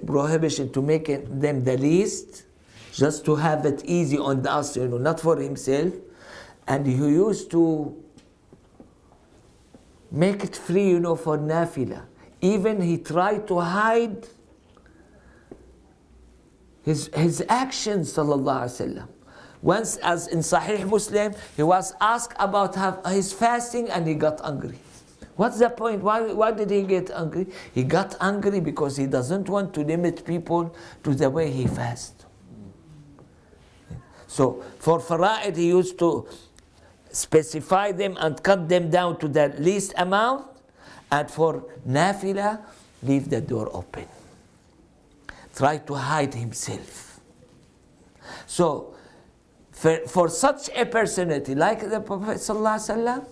prohibition to make them the least, just to have it easy on us, not for himself. And he used to make it free, for nafila. Even he tried to hide his actions, sallallahu alaihi wasallam. Once, as in Sahih Muslim, he was asked about his fasting and he got angry. What's the point? Why did he get angry? He got angry because he doesn't want to limit people to the way he fasts. So for fara'id, he used to specify them and cut them down to the least amount, and for nafila, leave the door open. Try to hide himself. So, for such a personality like the Prophet ﷺ,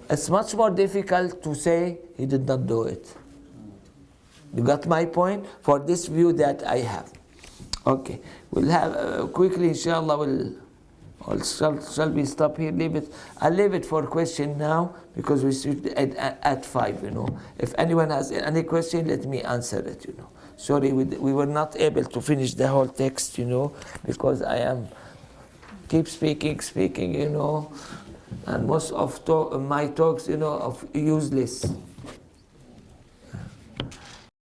it's much more difficult to say he did not do it. You got my point? For this view that I have. Okay, we'll have quickly, inshallah, shall we stop here? Leave it. I'll leave it for question now because we should at 5. If anyone has any question, let me answer it. Sorry, we were not able to finish the whole text. Because I am keep speaking. And most of my talks, of useless.